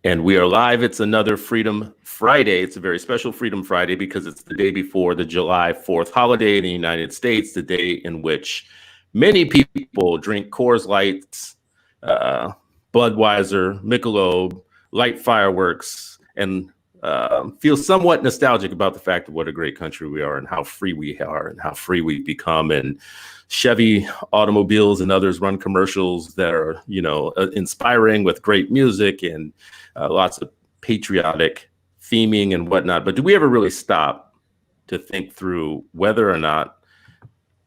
And we are live. It's another Freedom Friday. It's a very special Freedom Friday because it's the day before the July 4th holiday in the United States, the day in which many people drink Coors Lights, Budweiser, Michelob, light fireworks, and feel somewhat nostalgic about the fact of what a great country we are and how free we are and how free we've become. And Chevy automobiles and others run commercials that are, inspiring with great music and lots of patriotic theming and whatnot. But do we ever really stop to think through whether or not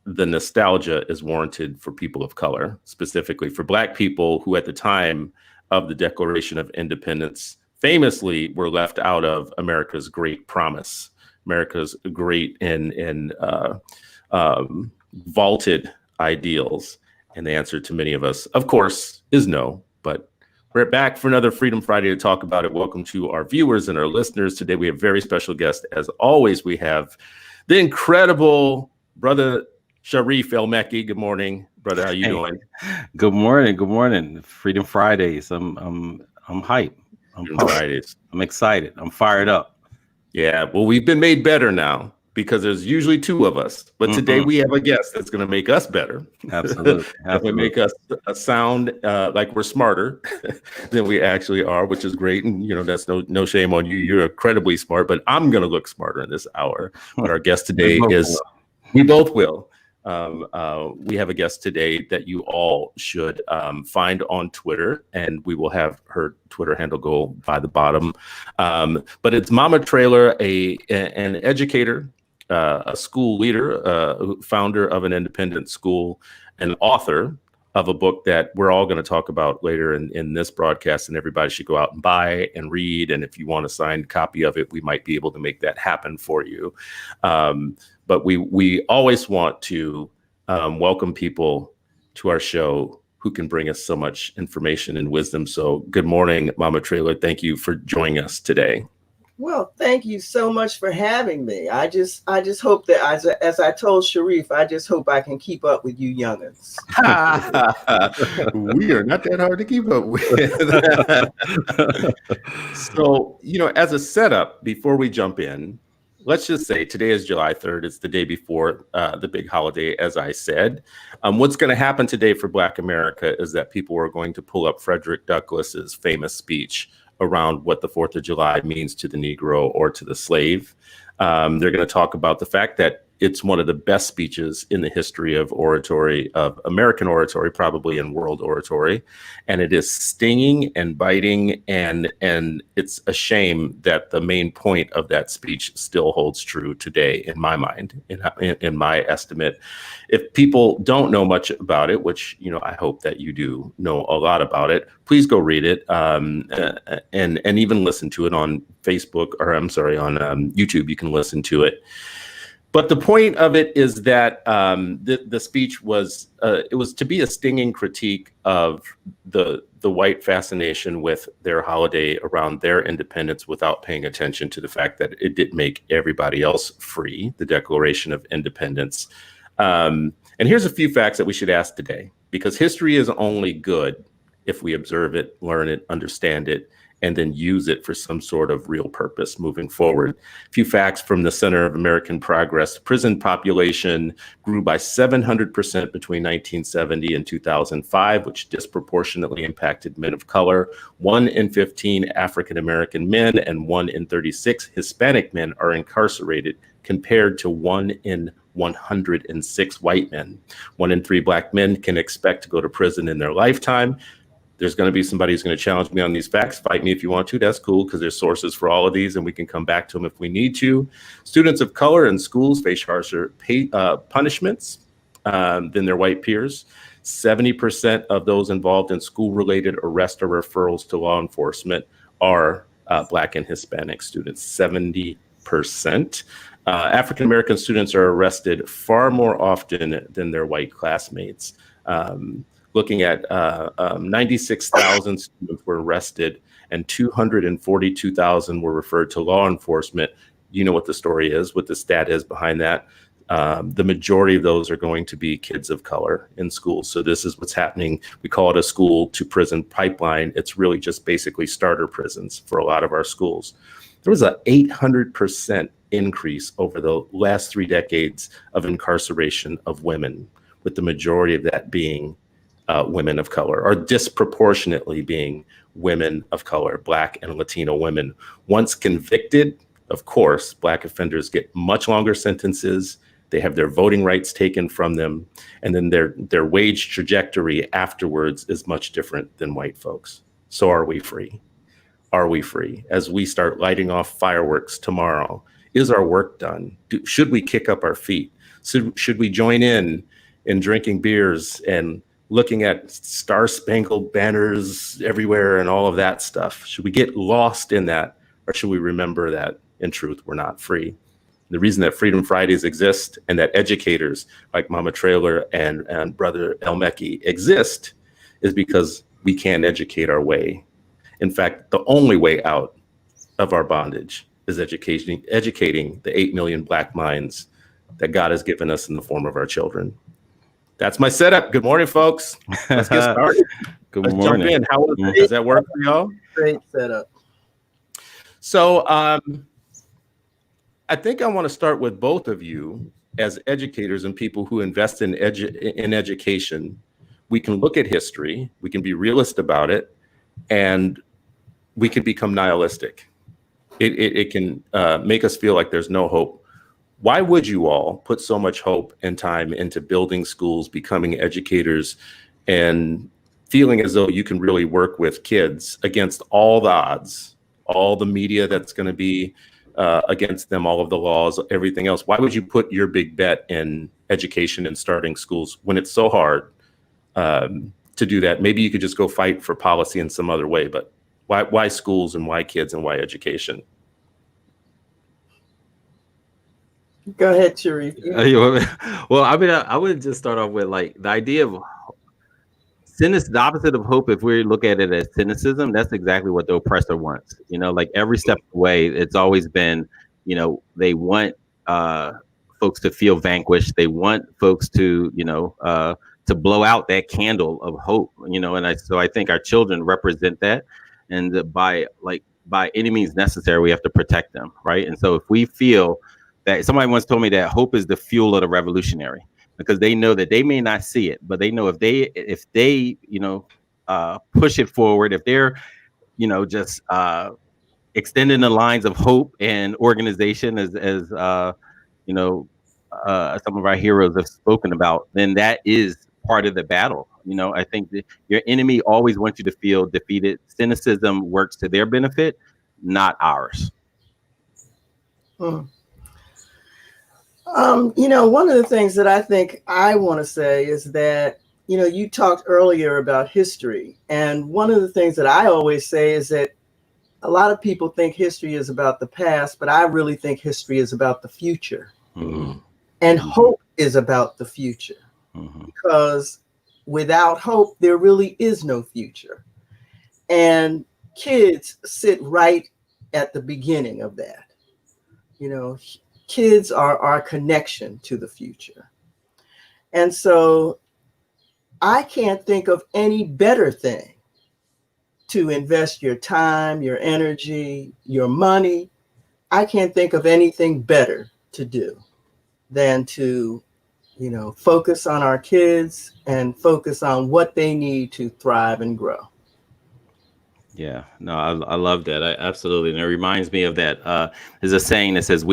the nostalgia is warranted for people of color, specifically for Black people who at the time of the Declaration of Independence famously were left out of America's great promise, America's great and vaulted ideals? And the answer to many of us, of course, is no. But we're back for another Freedom Friday to talk about it. Welcome to our viewers and our listeners. Today we have a very special guest. As always, we have the incredible brother Sharif El-Mekki. Good morning, brother. How you doing? Good morning. Good morning. Freedom Fridays. I'm hyped. I'm excited. I'm fired up. Yeah. Well, we've been made better now because there's usually two of us. But today we have a guest that's going to make us better. Absolutely. That would make us sound like we're smarter than we actually are, which is great. And, that's no shame on you. You're incredibly smart, but I'm going to look smarter in this hour. But our guest today we both will. We have a guest today that you all should find on Twitter, and we will have her Twitter handle go by the bottom. But it's Mama Traylor, an educator, a school leader, founder of an independent school, and author of a book that we're all going to talk about later in this broadcast, and everybody should go out and buy and read. And if you want a signed copy of it, we might be able to make that happen for you. But we always want to welcome people to our show who can bring us so much information and wisdom. So good morning, Mama Traylor. Thank you for joining us today. Well, thank you so much for having me. I just hope that, as I told Sharif, I just hope I can keep up with you youngins. We are not that hard to keep up with. So, as a setup, before we jump in, let's just say today is July 3rd. It's the day before the big holiday, as I said. What's going to happen today for Black America is that people are going to pull up Frederick Douglass's famous speech around what the 4th of July means to the Negro or to the slave. They're going to talk about the fact that it's one of the best speeches in the history of oratory, of American oratory, probably in world oratory. And it is stinging and biting. And it's a shame that the main point of that speech still holds true today, in my mind, in my estimate. If people don't know much about it, which, I hope that you do know a lot about it, please go read it and even listen to it on Facebook, or I'm sorry, on YouTube. You can listen to it. But the point of it is that the speech was it was to be a stinging critique of the white fascination with their holiday around their independence, without paying attention to the fact that it did make everybody else free, the Declaration of Independence. And here's a few facts that we should ask today, because history is only good if we observe it, learn it, understand it, and then use it for some sort of real purpose moving forward. A few facts from the Center of American Progress. Prison population grew by 700% between 1970 and 2005, which disproportionately impacted men of color. 1 in 15 African-American men and 1 in 36 Hispanic men are incarcerated, compared to 1 in 106 white men. 1 in 3 Black men can expect to go to prison in their lifetime. There's going to be somebody who's going to challenge me on these facts. Fight me if you want to. That's cool, because there's sources for all of these, and we can come back to them if we need to. Students of color in schools face harsher punishments than their white peers. 70% of those involved in school-related arrest or referrals to law enforcement are Black and Hispanic students. 70%. African-American students are arrested far more often than their white classmates. Looking at 96,000 students were arrested and 242,000 were referred to law enforcement. You know what the story is, what the stat is behind that. the majority of those are going to be kids of color in schools. So this is what's happening. We call it a school to prison pipeline. It's really just basically starter prisons for a lot of our schools. There was an 800% increase over the last 3 decades of incarceration of women, with the majority of that being women of color, or disproportionately being women of color, Black and Latino women. Once convicted, of course, Black offenders get much longer sentences. They have their voting rights taken from them. And then their wage trajectory afterwards is much different than white folks. So are we free? Are we free? As we start lighting off fireworks tomorrow, is our work done? Should we kick up our feet? Should we join in drinking beers and looking at star-spangled banners everywhere and all of that stuff? Should we get lost in that, or should we remember that in truth we're not free? The reason that Freedom Fridays exist and that educators like Mama Traylor and Brother El-Mekki exist is because we can educate our way. In fact, the only way out of our bondage is educating the 8 million Black minds that God has given us in the form of our children. That's my setup. Good morning, folks. Let's get started. Good Let's morning. jump in. How does that work for y'all? Great setup. So I think I want to start with both of you as educators and people who invest in education. We can look at history, we can be realist about it, and we can become nihilistic. It can make us feel like there's no hope. Why would you all put so much hope and time into building schools, becoming educators, and feeling as though you can really work with kids against all the odds, all the media that's going to be against them, all of the laws, everything else? Why would you put your big bet in education and starting schools when it's so hard to do that? Maybe you could just go fight for policy in some other way, but why schools and why kids and why education? Go ahead, Sharif. Well, I mean, I would just start off with like the idea of cynicism, the opposite of hope. If we look at it as cynicism, that's exactly what the oppressor wants. You know, like every step of the way, it's always been, you know, they want folks to feel vanquished. They want folks to, you know, to blow out that candle of hope. You know, and so I think our children represent that, and by any means necessary, we have to protect them, right? And so if we feel that, somebody once told me that hope is the fuel of the revolutionary, because they know that they may not see it, but they know if they you know push it forward, if they're, you know, just extending the lines of hope and organization as you know, some of our heroes have spoken about, then that is part of the battle. You know, I think that your enemy always wants you to feel defeated. Cynicism works to their benefit, not ours. You know, one of the things that I think I want to say is that, you know, you talked earlier about history. And one of the things that I always say is that a lot of people think history is about the past, but I really think history is about the future. Mm-hmm. And hope is about the future. Mm-hmm. Because without hope, there really is no future. And kids sit right at the beginning of that. You know, kids are our connection to the future. And so I can't think of any better thing to invest your time, your energy, your money. I can't think of anything better to do than to, you know, focus on our kids and focus on what they need to thrive and grow. Yeah, no, I love that. Absolutely. And it reminds me of that. There's a saying that says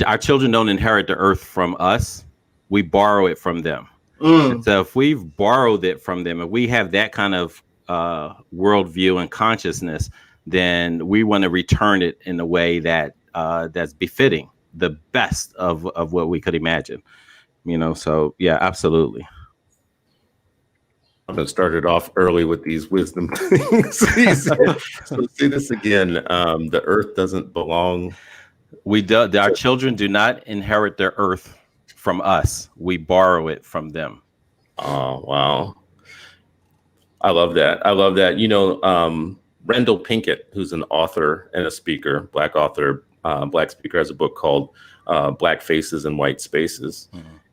our children don't inherit the earth from us. We borrow it from them. And so if we've borrowed it from them, and we have that kind of worldview and consciousness, then we want to return it in a way that that's befitting the best of what we could imagine. You know, so yeah, absolutely. I'm going to start it off early with these wisdom things. So say this again. The earth doesn't belong. Our children do not inherit their earth from us. We borrow it from them. Oh, wow. I love that. I love that. You know, Rendell Pinkett, who's an author and a speaker, Black author, Black speaker, has a book called Black Faces and White Spaces.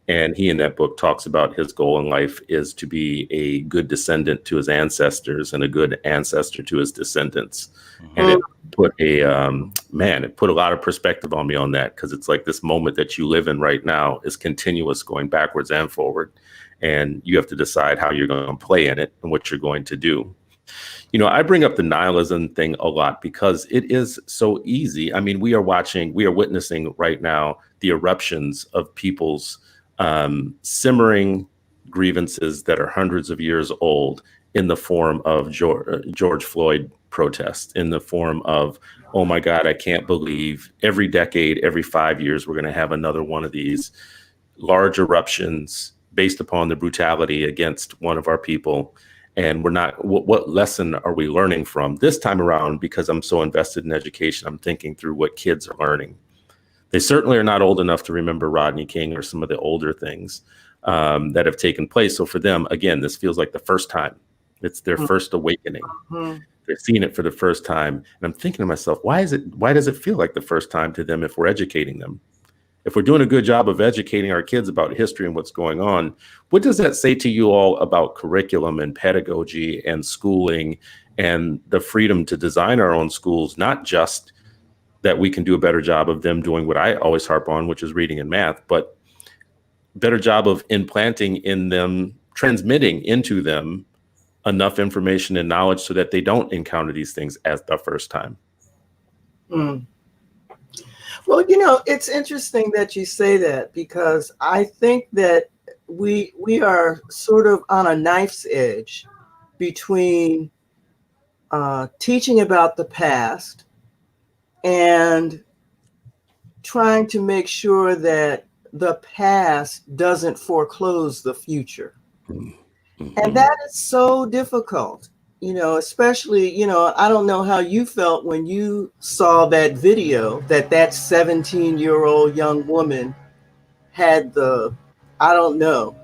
And he in that book talks about his goal in life is to be a good descendant to his ancestors and a good ancestor to his descendants. And it put it put a lot of perspective on me on that, because it's like this moment that you live in right now is continuous, going backwards and forward. And you have to decide how you're going to play in it and what you're going to do. I bring up the nihilism thing a lot because it is so easy. I mean, we are witnessing right now the eruptions of people's simmering grievances that are hundreds of years old in the form of George Floyd protests, in the form of, oh my God, I can't believe every decade, every 5 years, we're going to have another one of these large eruptions based upon the brutality against one of our people. And we're not, what lesson are we learning from this time around? Because I'm so invested in education, I'm thinking through what kids are learning. They certainly are not old enough to remember Rodney King or some of the older things that have taken place. So for them, again, this feels like the first time. It's their first awakening. They're seeing it for the first time. And I'm thinking to myself, why does it feel like the first time to them if we're educating them? If we're doing a good job of educating our kids about history and what's going on, what does that say to you all about curriculum and pedagogy and schooling and the freedom to design our own schools, not just that we can do a better job of them doing what I always harp on, which is reading and math, but better job of implanting in them, transmitting into them enough information and knowledge so that they don't encounter these things as the first time. Well, it's interesting that you say that, because I think that we are sort of on a knife's edge between teaching about the past and trying to make sure that the past doesn't foreclose the future. And that is so difficult, especially, I don't know how you felt when you saw that video that 17-year-old young woman had I don't know,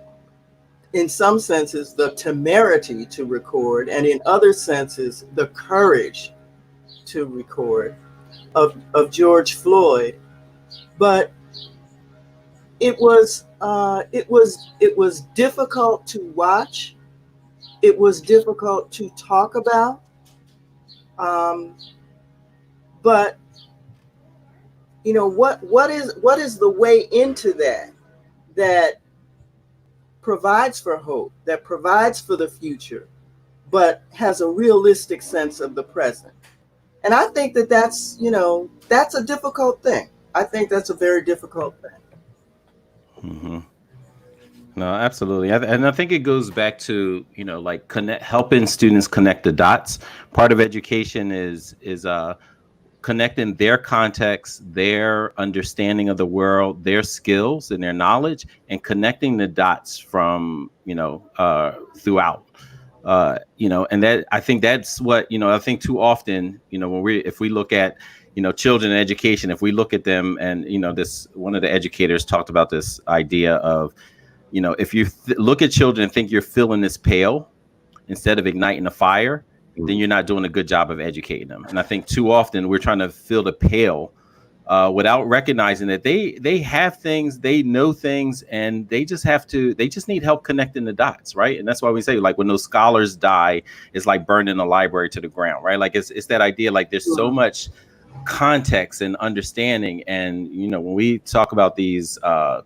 in some senses, the temerity to record, and in other senses, the courage to record of George Floyd. But it was difficult to watch. It was difficult to talk about. But what is the way into that provides for hope, that provides for the future, but has a realistic sense of the present? And I think that's a difficult thing. I think that's a very difficult thing. No, absolutely. And I think it goes back to, helping students connect the dots. Part of education is connecting their context, their understanding of the world, their skills and their knowledge, and connecting the dots from, throughout. And that, I think that's what, I think too often, if we look at, children in education, if we look at them and, one of the educators talked about this idea of, if you look at children and think you're filling this pail instead of igniting a fire, then you're not doing a good job of educating them. And I think too often we're trying to fill the pail without recognizing that they have things, they know things, and they just need help connecting the dots, right? And that's why we say, like, when those scholars die, it's like burning a library to the ground, right? Like it's that idea, like there's so much context and understanding. And when we talk about these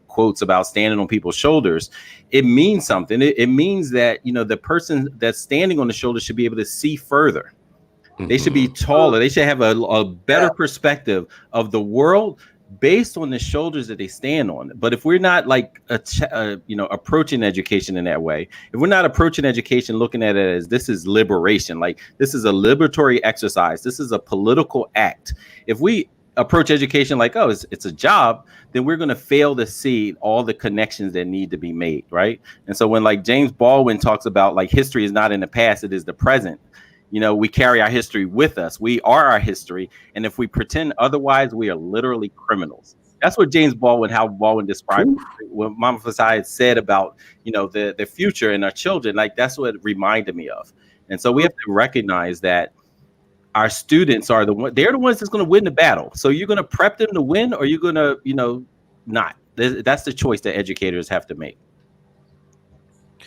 quotes about standing on people's shoulders, it means something. It means that the person that's standing on the shoulder should be able to see further. They should be taller. They should have a better perspective of the world based on the shoulders that they stand on. But if we're not approaching education in that way, if we're not approaching education looking at it as this is liberation, like this is a liberatory exercise, this is a political act. If we approach education like, oh, it's a job, then we're going to fail to see all the connections that need to be made, right? And so when like James Baldwin talks about like history is not in the past, it is the present. We carry our history with us. We are our history. And if we pretend otherwise, we are literally criminals. That's what how Baldwin described what Mama Fasaha said about, the future and our children. Like, that's what it reminded me of. And so we have to recognize that our students are they're the ones that's going to win the battle. So you're going to prep them to win, or you're going to, not. That's the choice that educators have to make. I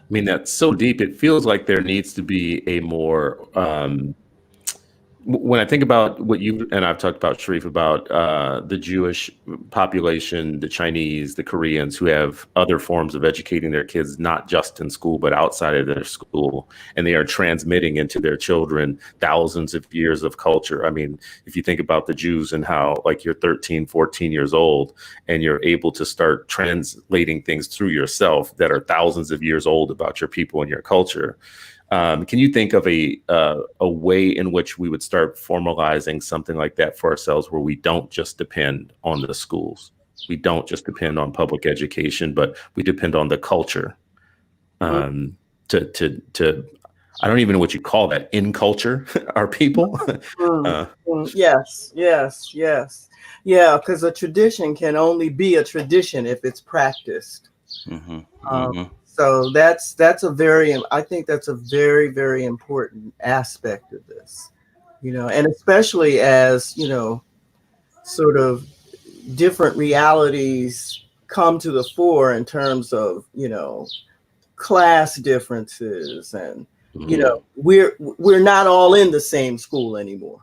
mean, that's so deep. It feels like there needs to be a more, when I think about what you and I've talked about, Sharif, about the Jewish population, the Chinese, the Koreans, who have other forms of educating their kids, not just in school, but outside of their school, and they are transmitting into their children thousands of years of culture. I mean, if you think about the Jews and how, like, you're 13, 14 years old, and you're able to start translating things through yourself that are thousands of years old about your people and your culture. Can you think of a way in which we would start formalizing something like that for ourselves, where we don't just depend on the schools, we don't just depend on public education, but we depend on the culture? To I don't even know what you call that, in culture, our people. Yes. Yeah, because a tradition can only be a tradition if it's practiced. So that's a very, I think that's a very, very important aspect of this, and especially as, sort of different realities come to the fore in terms of, class differences, and, we're not all in the same school anymore.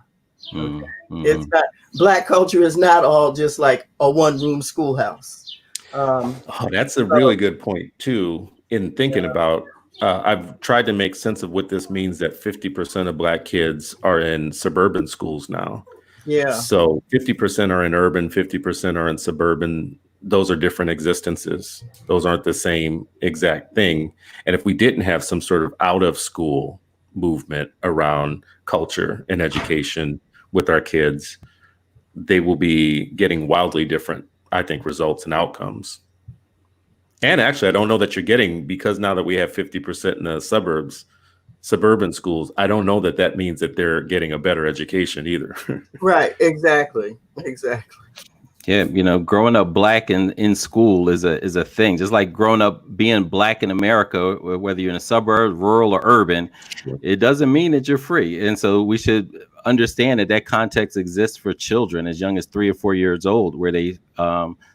Okay? It's not, Black culture is not all just like a one-room schoolhouse. That's a really good point too. In thinking about, I've tried to make sense of what this means, that 50% of Black kids are in suburban schools now. Yeah. So 50% are in urban, 50% are in suburban. Those are different existences. Those aren't the same exact thing. And if we didn't have some sort of out of school movement around culture and education with our kids, they will be getting wildly different, I think, results and outcomes. And actually, I don't know that you're getting, because now that we have 50% in the suburban schools, I don't know that that means that they're getting a better education either. Right. Exactly. Yeah, growing up Black in school is a thing. Just like growing up being Black in America, whether you're in a suburb, rural, or urban, it doesn't mean that you're free. And so we should understand that context exists for children as young as 3 or 4 years old, where they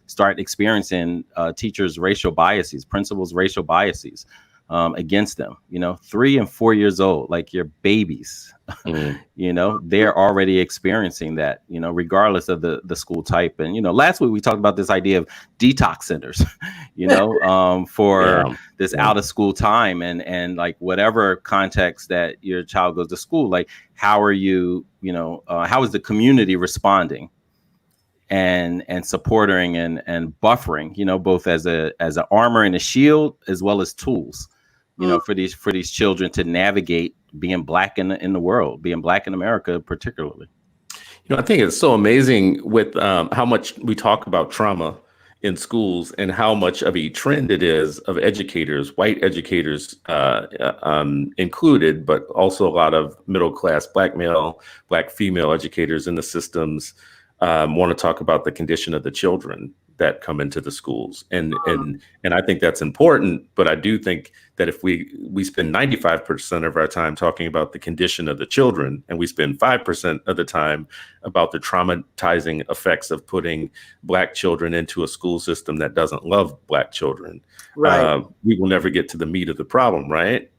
start experiencing teachers' racial biases, principals' racial biases against them. 3 and 4 years old, like your babies. They're already experiencing that, regardless of the school type. And, last week we talked about this idea of detox centers, for this out of school time, and like whatever context that your child goes to school, like, how are you, how is the community responding and supporting and buffering, both as an armor and a shield, as well as tools, for these children to navigate being Black in the world, being Black in America, particularly. I think it's so amazing with how much we talk about trauma in schools, and how much of a trend it is of educators, white educators included, but also a lot of middle-class Black male, Black female educators in the systems want to talk about the condition of the children that come into the schools. And I think that's important, but I do think that if we spend 95% of our time talking about the condition of the children, and we spend 5% of the time about the traumatizing effects of putting Black children into a school system that doesn't love Black children, right, we will never get to the meat of the problem, right?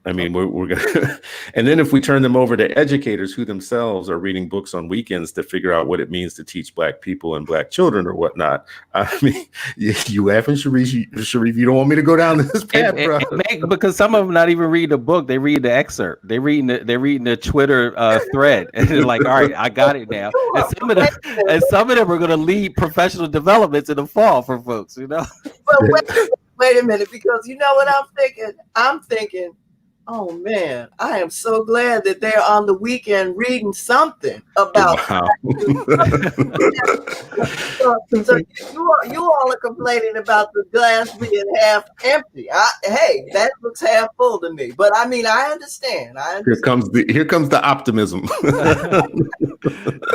I mean, we're gonna, and then if we turn them over to educators who themselves are reading books on weekends to figure out what it means to teach Black people and Black children or whatnot, I mean, you laughing, Sharif? You don't want me to go down this path, bro? Because some of them not even read the book; they read the excerpt. They're reading the Twitter thread, and they're like, "All right, I got it now." And some of them are going to lead professional developments in the fall for folks, Well, wait a minute, because you know what I'm thinking? I'm thinking, oh man, I am so glad that they're on the weekend reading something about. Wow. So you all are complaining about the glass being half empty. Hey, that looks half full to me. But I mean, I understand. Here comes the optimism.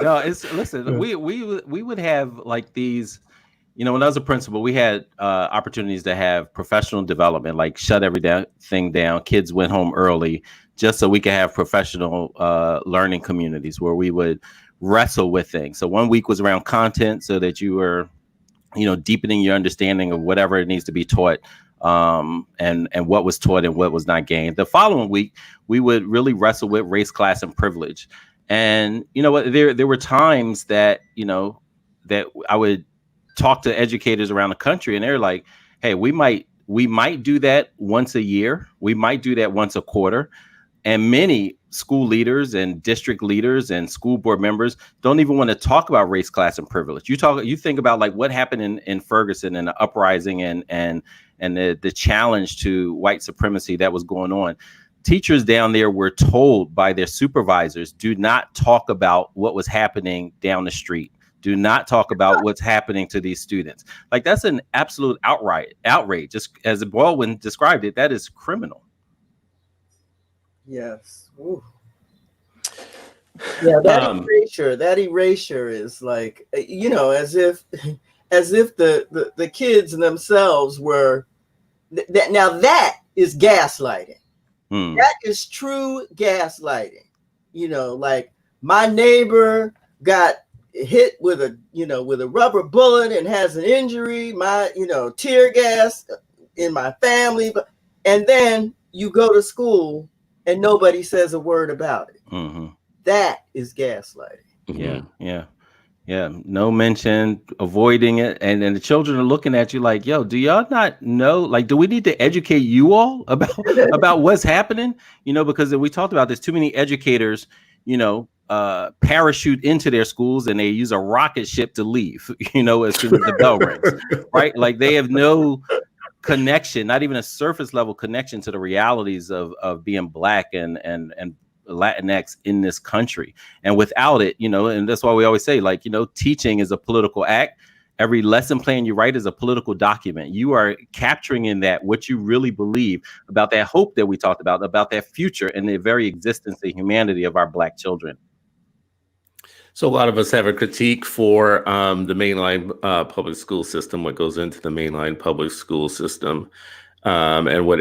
No, listen. We would have like these you know, when I was a principal, we had opportunities to have professional development, like shut everything down. Kids went home early just so we could have professional learning communities where we would wrestle with things. So one week was around content so that you were, you know, deepening your understanding of whatever it needs to be taught, and what was taught and what was not gained. The following week, we would really wrestle with race, class, and privilege. And you know what, there were times that, you know, that I would talk to educators around the country, and they're like, hey, we might do that once a year, we might do that once a quarter. And many school leaders and district leaders and school board members don't even want to talk about race, class, and privilege. You think about like what happened in Ferguson and the uprising and the challenge to white supremacy that was going on. Teachers down there were told by their supervisors, do not talk about what was happening down the street. Do not talk about what's happening to these students. Like, that's an absolute outrage. Just as Baldwin described it, that is criminal. Yes. Ooh. Yeah, that erasure is like, you know, as if the kids themselves were that. Now that is gaslighting. That is true gaslighting. You know, like my neighbor got hit with a rubber bullet and has an injury. My, you know, tear gas in my family, and then you go to school and nobody says a word about it. That is gaslighting. Yeah. No mention, avoiding it. And then the children are looking at you like, yo, do y'all not know? Like, do we need to educate you all about what's happening? You know, because we talked about this, too many educators, you know, parachute into their schools and they use a rocket ship to leave, you know, as soon as the bell rings, right? Like, they have no connection, not even a surface level connection to the realities of being Black and Latinx in this country. And without it, you know, and that's why we always say, like, you know, teaching is a political act. Every lesson plan you write is a political document. You are capturing in that what you really believe about that hope that we talked about that future and the very existence and humanity of our Black children. So a lot of us have a critique for the mainline public school system, what goes into the mainline public school system, and what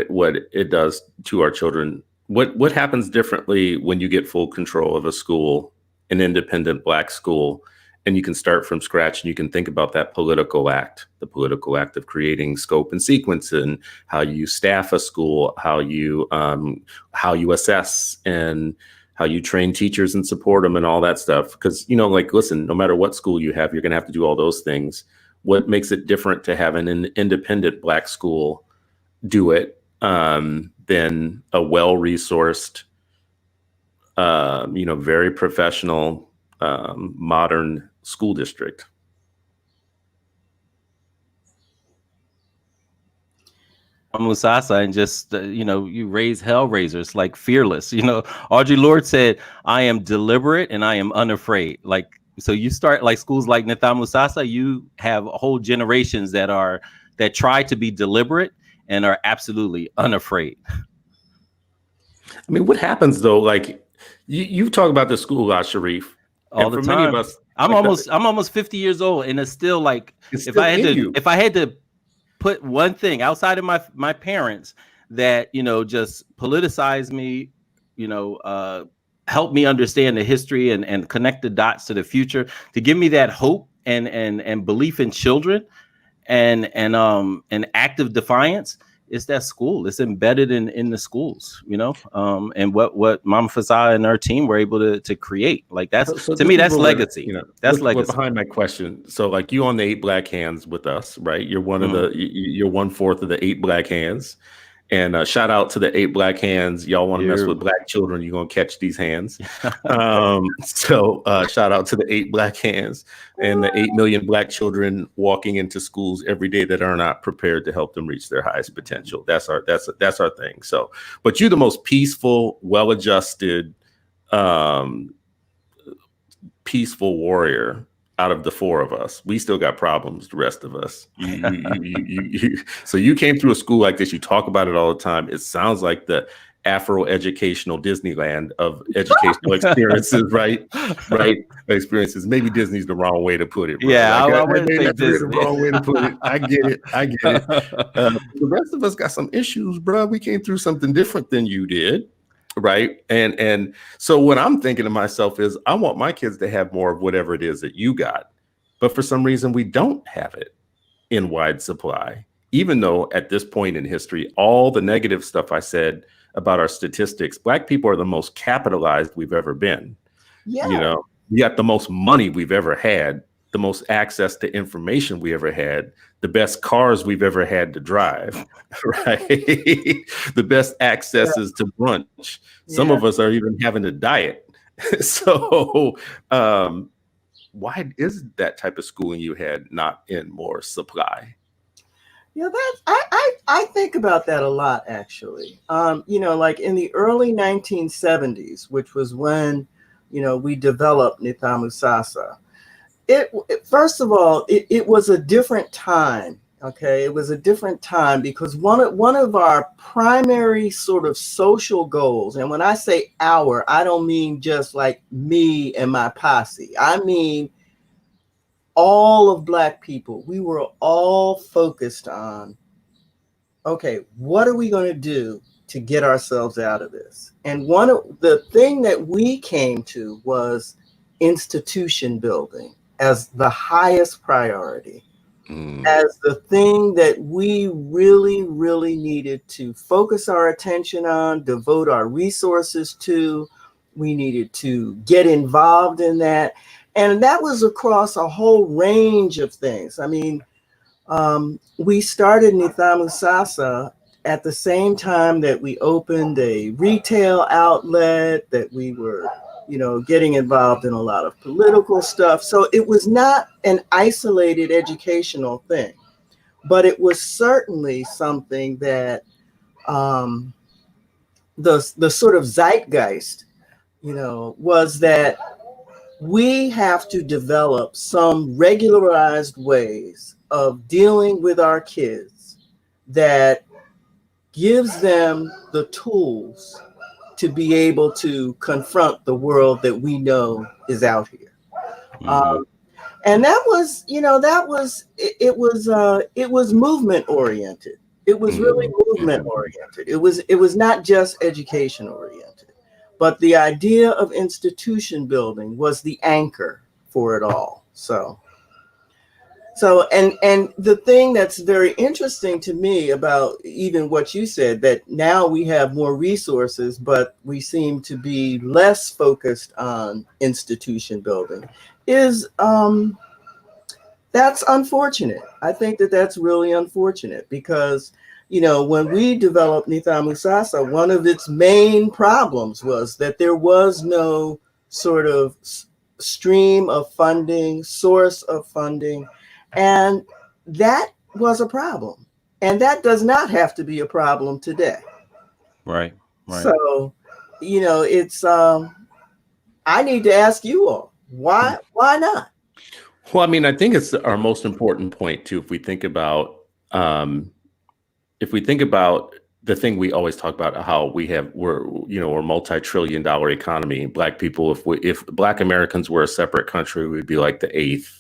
it does to our children. What happens differently when you get full control of a school, an independent Black school, and you can start from scratch and you can think about that political act, the political act of creating scope and sequence and how you staff a school, how you assess and how you train teachers and support them and all that stuff. Because, you know, like, listen, no matter what school you have, you're going to have to do all those things. What makes it different to have an independent Black school do it than a well-resourced, you know, very professional, modern school district? Musasa, and just you know, you raise hell raisers, like fearless. You know, Audre Lorde said, I am deliberate and I am unafraid. Like, so you start like schools like Nitham Musasa, you have whole generations that try to be deliberate and are absolutely unafraid. I mean, what happens though? Like, you talk about the school a lot, Sharif. All the time. Many of us, I'm almost 50 years old, and it's still like, if I had to put one thing outside of my parents that, you know, just politicize me, you know, help me understand the history and connect the dots to the future, to give me that hope and belief in children and active defiance, it's that school. It's embedded in the schools, you know, and what Mama Fasaha and her team were able to create. Like, that's, to me, that's legacy. You know, that's legacy. Behind my question. So, like, you on the 8 Black Hands with us, right? You're one of you're 1/4 of the 8 Black Hands. And shout out to the 8 Black Hands. Y'all want to mess with Black children, you're going to catch these hands. So shout out to the 8 Black Hands and the 8 million Black children walking into schools every day that are not prepared to help them reach their highest potential. That's our thing. So, but you're the most peaceful, well-adjusted, peaceful warrior out of the 4 of us. We still got problems, the rest of us. So you came through a school like this. You talk about it all the time. It sounds like the Afro-educational Disneyland of educational experiences, right? Experiences. Maybe Disney's the wrong way to put it, bro. Yeah, like, I I wouldn't may say not be the Disney. wrong way to put it. I get it. The rest of us got some issues, bro. We came through something different than you did, right? And so what I'm thinking to myself is, I want my kids to have more of whatever it is that you got, but for some reason we don't have it in wide supply. Even though at this point in history, all the negative stuff I said about our statistics, Black people are the most capitalized we've ever been. Yeah. You know, we got the most money we've ever had, the most access to information we ever had, the best cars we've ever had to drive, right? The best accesses to brunch. Some of us are even having a diet. So why is that type of schooling you had not in more supply? Yeah, I think about that a lot, actually. Like in the early 1970s, which was when, we developed Nidhamu Sasa. First of all, it was a different time. Okay, it was a different time because one of our primary sort of social goals, and when I say our, I don't mean just like me and my posse. I mean all of Black people. We were all focused on, okay, what are we going to do to get ourselves out of this? And one of the thing that we came to was institution building as the highest priority, as the thing that we really, really needed to focus our attention on, devote our resources to. We needed to get involved in that. And that was across a whole range of things. I mean, we started Nidhamu Sasa at the same time that we opened a retail outlet, that we were, getting involved in a lot of political stuff. So it was not an isolated educational thing, but it was certainly something that the sort of zeitgeist, was that we have to develop some regularized ways of dealing with our kids that gives them the tools to be able to confront the world that we know is out here. And that was, it was movement oriented. It was really movement oriented. It was not just education oriented, but the idea of institution building was the anchor for it all. So and the thing that's very interesting to me about even what you said, that now we have more resources, but we seem to be less focused on institution building, is that's unfortunate. I think that that's really unfortunate because, when we developed Nidhamu Sasa, one of its main problems was that there was no sort of stream of funding, source of funding. And that was a problem. And that does not have to be a problem today. Right. So, it's, I need to ask you all, why not? Well, I mean, I think it's our most important point too. If we think about the thing we always talk about, how we're multi-trillion-dollar economy. Black people, if Black Americans were a separate country, we'd be like the 8th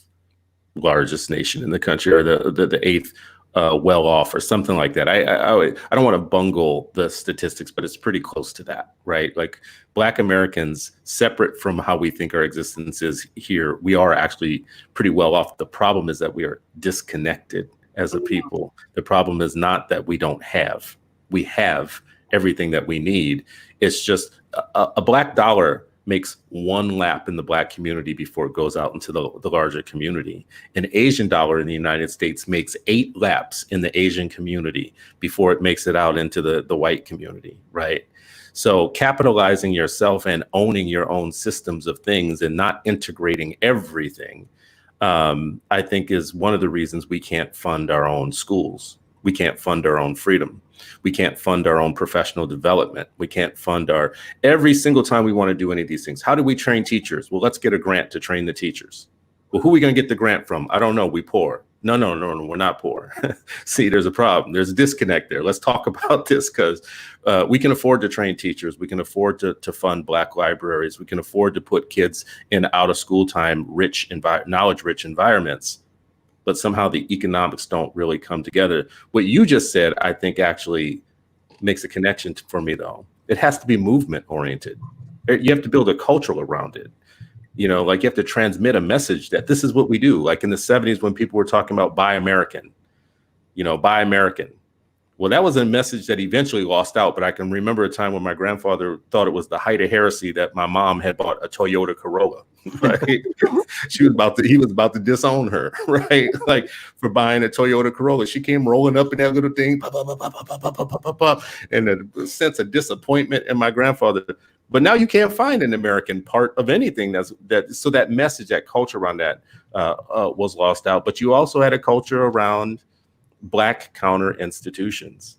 largest nation in the country, or the 8th well off, or something like that. I don't want to bungle the statistics, but it's pretty close to that, right? Like Black Americans, separate from how we think our existence is here, we are actually pretty well off. The problem is that we are disconnected as a people. The problem is not that we don't have. We have everything that we need. It's just a Black dollar makes one lap in the Black community before it goes out into the larger community. An Asian dollar in the United States makes 8 laps in the Asian community before it makes it out into the white community, right? So capitalizing yourself and owning your own systems of things and not integrating everything, I think is one of the reasons we can't fund our own schools. We can't fund our own freedom. We can't fund our own professional development. We can't fund every single time we want to do any of these things. How do we train teachers? Well, let's get a grant to train the teachers. Well, who are we going to get the grant from? I don't know. We poor. No, we're not poor. See, there's a problem. There's a disconnect there. Let's talk about this, because we can afford to train teachers. We can afford to fund Black libraries. We can afford to put kids in out of school time, knowledge rich environments. But somehow the economics don't really come together. What you just said, I think, actually makes a connection for me, though. It has to be movement oriented. You have to build a culture around it. Like you have to transmit a message that this is what we do. Like in the 70s, when people were talking about buy American, buy American. Well, that was a message that eventually lost out. But I can remember a time when my grandfather thought it was the height of heresy that my mom had bought a Toyota Corolla. Right? He was about to disown her, right? Like for buying a Toyota Corolla. She came rolling up in that little thing, and a sense of disappointment in my grandfather. But now you can't find an American part of anything so that message, that culture around that was lost out. But you also had a culture around Black counter institutions,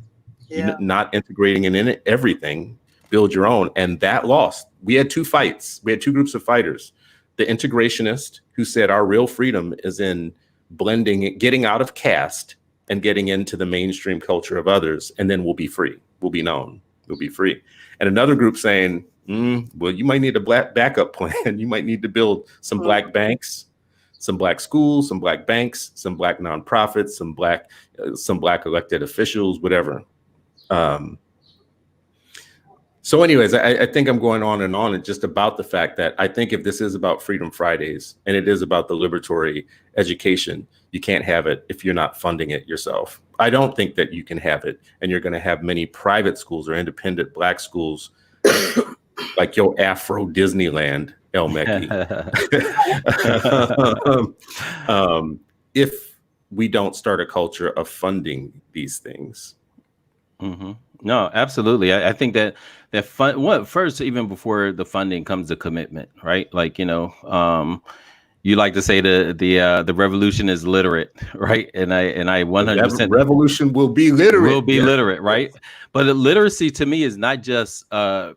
not integrating in everything, build your own. And that lost. We had two fights. We had two groups of fighters. The integrationist, who said our real freedom is in blending, getting out of caste and getting into the mainstream culture of others. And then we'll be free. We'll be known. We'll be free. And another group saying, well, you might need a Black backup plan. You might need to build some Black banks, some Black schools, some Black banks, some Black nonprofits, some Black elected officials, whatever. So anyways, I think I'm going on and just about the fact that I think if this is about Freedom Fridays and it is about the liberatory education, you can't have it if you're not funding it yourself. I don't think that you can have it, and you're going to have many private schools or independent Black schools like your Afro Disneyland, El-Mekki, if we don't start a culture of funding these things. Mm-hmm. No, absolutely. I think that first, even before the funding comes the commitment, right? Like, you like to say the revolution is literate, right? And I 100% revolution will be literate. Literate, right? But literacy to me is not just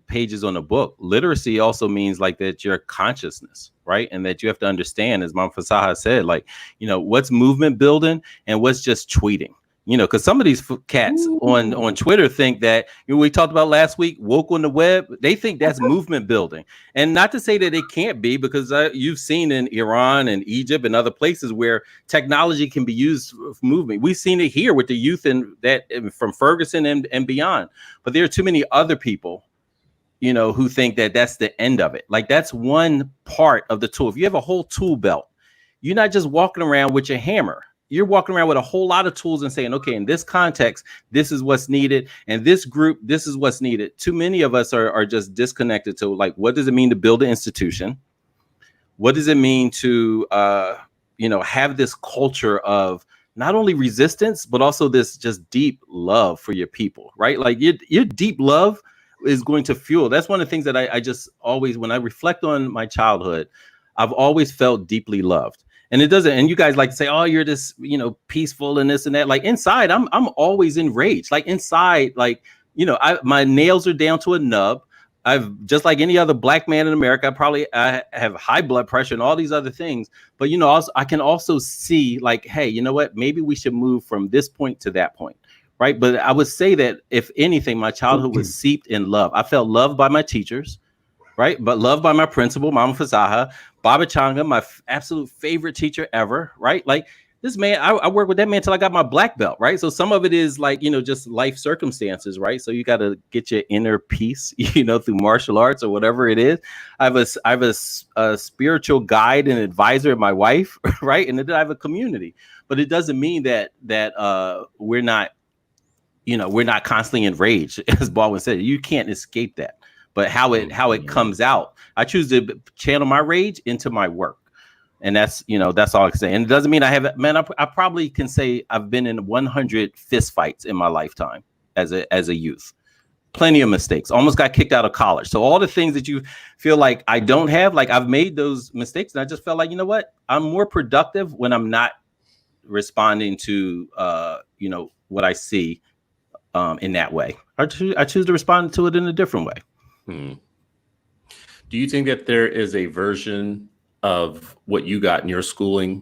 pages on a book. Literacy also means like that your consciousness, right? And that you have to understand, as Mom Fasaha said, like, what's movement building and what's just tweeting. Because some of these cats on Twitter think that, we talked about last week, woke on the web, they think that's movement building. And not to say that it can't be, because you've seen in Iran and Egypt and other places where technology can be used for movement. We've seen it here with the youth from Ferguson and beyond. But there are too many other people, who think that that's the end of it. Like that's one part of the tool. If you have a whole tool belt, you're not just walking around with your hammer. You're walking around with a whole lot of tools and saying, okay, in this context, this is what's needed. And this group, this is what's needed. Too many of us are just disconnected to, like, what does it mean to build an institution? What does it mean to, have this culture of not only resistance, but also this just deep love for your people, right? Like your deep love is going to fuel. That's one of the things that I just always, when I reflect on my childhood, I've always felt deeply loved. And it doesn't, and you guys like to say, oh, you're this, peaceful and this and that. Like inside, I'm always enraged. Like inside, like, my nails are down to a nub. I've just like any other Black man in America, I have high blood pressure and all these other things. But, also, I can also see like, hey, you know what? Maybe we should move from this point to that point. Right. But I would say that if anything, my childhood was seeped in love. I felt loved by my teachers. Right. But loved by my principal, Mama Fasaha, Baba Changa, my absolute favorite teacher ever. Right. Like this man, I worked with that man till I got my black belt. Right. So some of it is like, just life circumstances. Right. So you got to get your inner peace, through martial arts or whatever it is. I have a spiritual guide and advisor in my wife. Right. And then I have a community. But it doesn't mean that we're not, we're not constantly enraged. As Baldwin said, you can't escape that. But how it comes out, I choose to channel my rage into my work. And that's all I can say. And it doesn't mean I haven't, man, I probably can say I've been in 100 fist fights in my lifetime as a youth. Plenty of mistakes, almost got kicked out of college. So all the things that you feel like I don't have, like I've made those mistakes. And I just felt like, you know what, I'm more productive when I'm not responding to, what I see in that way. I choose to respond to it in a different way. Do you think that there is a version of what you got in your schooling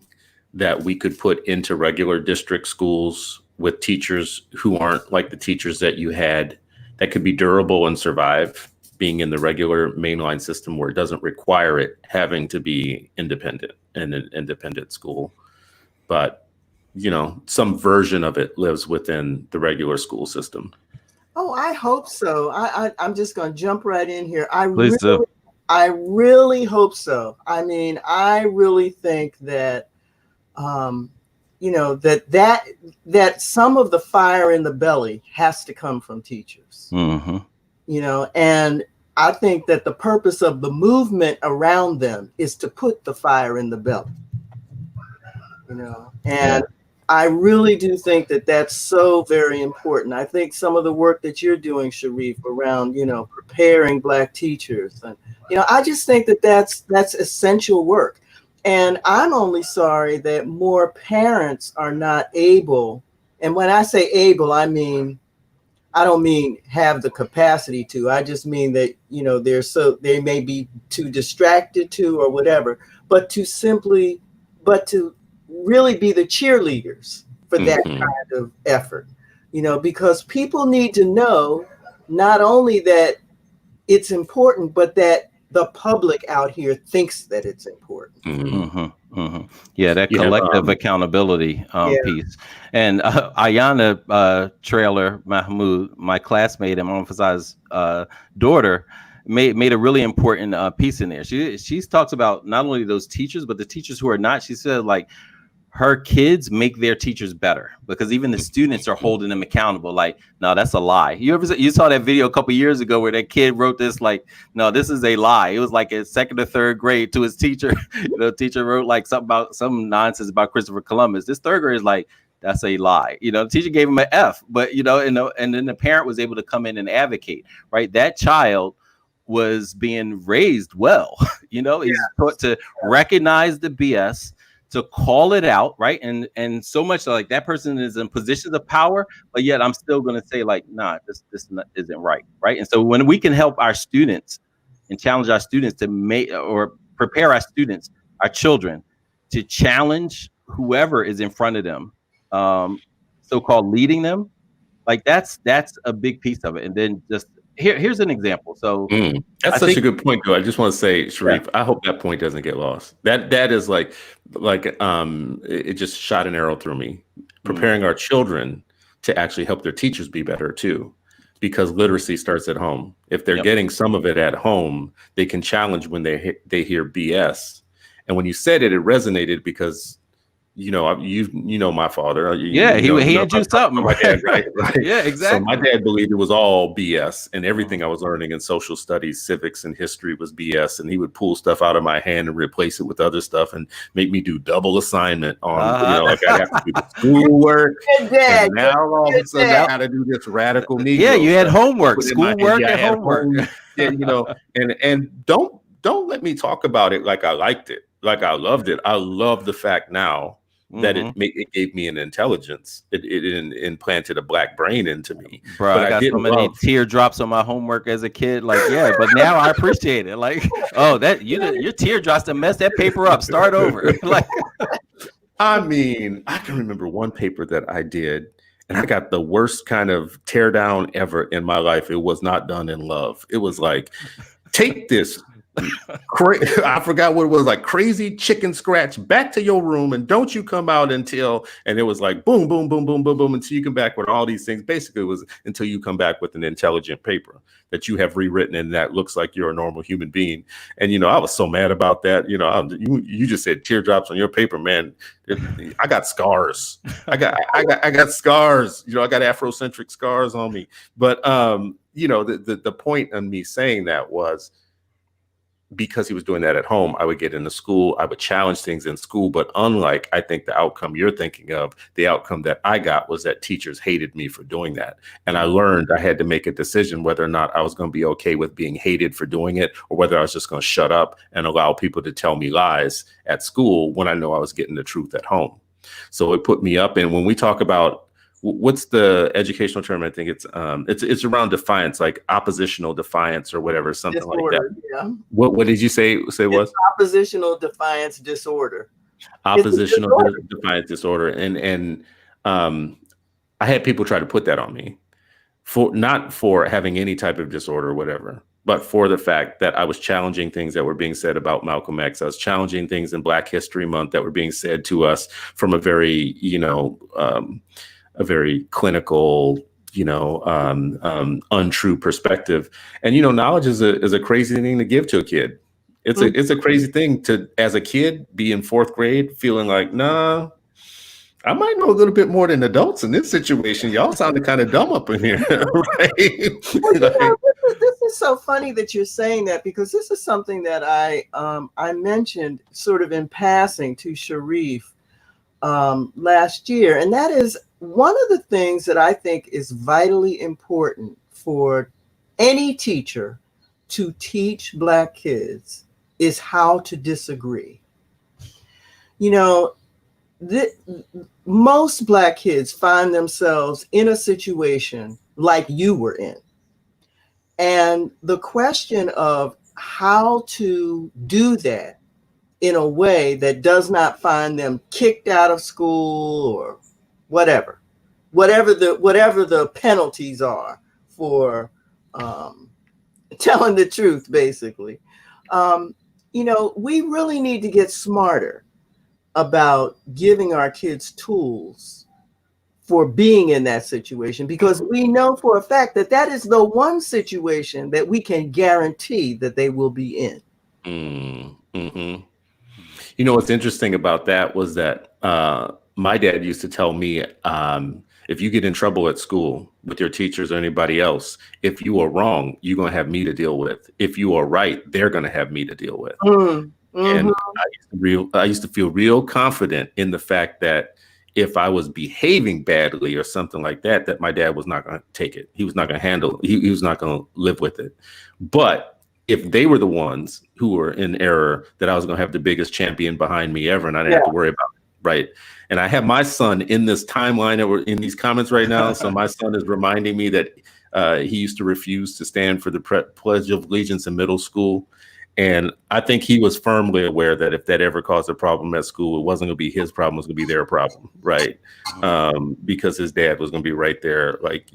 that we could put into regular district schools with teachers who aren't like the teachers that you had, that could be durable and survive being in the regular mainline system where it doesn't require it having to be independent in an independent school. But, you know, some version of it lives within the regular school system. Oh, I hope so. I'm just going to jump right in here. I really hope so. I mean, I really think that, you know, that some of the fire in the belly has to come from teachers. Mm-hmm. You know, and I think that the purpose of the movement around them is to put the fire in the belly. You know, and I really do think that that's so very important. I think some of the work that you're doing, Sharif, around, you know, preparing Black teachers, and, you know, I just think that that's essential work. And I'm only sorry that more parents are not able. And when I say able, I don't mean have the capacity to. I just mean that, you know, they may be too distracted to or whatever, but to really be the cheerleaders for that kind of effort, you know, because people need to know not only that it's important, but that the public out here thinks that it's important. Yeah, that collective accountability piece. And Ayanna Traylor Mahmoud, my classmate and Mom Fasaha's daughter, made a really important piece in there. She talks about not only those teachers, but the teachers who are not. She said, like, her kids make their teachers better because even the students are holding them accountable. Like, no, that's a lie. You saw that video a couple of years ago where that kid wrote this, like, no, this is a lie. It was like in 2nd or 3rd grade to his teacher. You know, teacher wrote like something about some nonsense about Christopher Columbus. This 3rd grade is like, that's a lie. You know, the teacher gave him an F, but, you know, and then the parent was able to come in and advocate, right? That child was being raised well. You know, he's taught to recognize the BS, to call it out, right? And so much like that person is in positions of power, but yet I'm still going to say, like, nah, this isn't right, right? And so when we can help our students and challenge our students to make or prepare our students, our children, to challenge whoever is in front of them, so-called leading them, like that's a big piece of it. And then just here's an example. So that's such a good point, though. I just want to say, Sharif, I hope that point doesn't get lost. That is like it just shot an arrow through me. Preparing our children to actually help their teachers be better too, because literacy starts at home. If they're getting some of it at home, they can challenge when they hear BS. And when you said it, it resonated because, you know, you know my father. He had you something. My dad, right? Yeah, exactly. So my dad believed it was all BS, and everything I was learning in social studies, civics, and history was BS. And he would pull stuff out of my hand and replace it with other stuff, and make me do double assignment on, you know, like I have to do the schoolwork. And now all of a sudden I got to do this radical Negro. Yeah, you had homework, schoolwork, and homework. Yeah, you know, and don't let me talk about it like I liked it, like I loved it. I love the fact now that it gave me an intelligence. It implanted a Black brain into me. Bro, but I got so many teardrops on my homework as a kid. Like, yeah, but now I appreciate it. Like, oh, that your teardrops to mess that paper up. Start over. Like, I mean, I can remember one paper that I did, and I got the worst kind of tear down ever in my life. It was not done in love. It was like, take this. I forgot what it was, like crazy chicken scratch back to your room, and don't you come out until, and it was like boom, boom, boom, boom, boom, boom, until you come back with all these things. Basically, it was until you come back with an intelligent paper that you have rewritten and that looks like you're a normal human being. And, you know, I was so mad about that. You know, you just said teardrops on your paper, man. I got scars. I got scars. You know, I got Afrocentric scars on me. But, you know, the point of me saying that was, because he was doing that at home, I would get into school, I would challenge things in school. But unlike, I think, the outcome you're thinking of, the outcome that I got was that teachers hated me for doing that. And I learned I had to make a decision whether or not I was going to be okay with being hated for doing it, or whether I was just going to shut up and allow people to tell me lies at school when I know I was getting the truth at home. So it put me up. And when we talk about, what's the educational term? I think it's around defiance, like oppositional defiance or whatever, something disorder, like that. Yeah. What did you say was? Oppositional defiance disorder. Oppositional defiant disorder. And I had people try to put that on me, for not for having any type of disorder or whatever, but for the fact that I was challenging things that were being said about Malcolm X. I was challenging things in Black History Month that were being said to us from a very, a very clinical, untrue perspective. And, knowledge is a crazy thing to give to a kid. It's a crazy thing to, as a kid, be in fourth grade feeling like, nah, I might know a little bit more than adults in this situation. Y'all sounded kind of dumb up in here, right? Well, this is so funny that you're saying that, because this is something that I mentioned sort of in passing to Sharif last year, and that is one of the things that I think is vitally important for any teacher to teach Black kids is how to disagree. Most Black kids find themselves in a situation like you were in. And the question of how to do that in a way that does not find them kicked out of school or whatever the penalties are for telling the truth, basically. We really need to get smarter about giving our kids tools for being in that situation, because we know for a fact that that is the one situation that we can guarantee that they will be in. Mm-hmm. What's interesting about that was that my dad used to tell me, if you get in trouble at school with your teachers or anybody else, if you are wrong, you're going to have me to deal with. If you are right, they're going to have me to deal with. And I used to feel real confident in the fact that if I was behaving badly or something like that, that my dad was not going to take it. He was not going to handle it. He was not going to live with it. But if they were the ones who were in error, that I was going to have the biggest champion behind me ever, and I didn't have to worry about it. Right. And I have my son in this timeline that we're in these comments right now. So my son is reminding me that he used to refuse to stand for the Pledge of Allegiance in middle school. And I think he was firmly aware that if that ever caused a problem at school, it wasn't going to be his problem, it was going to be their problem. Right. Because his dad was going to be right there, like,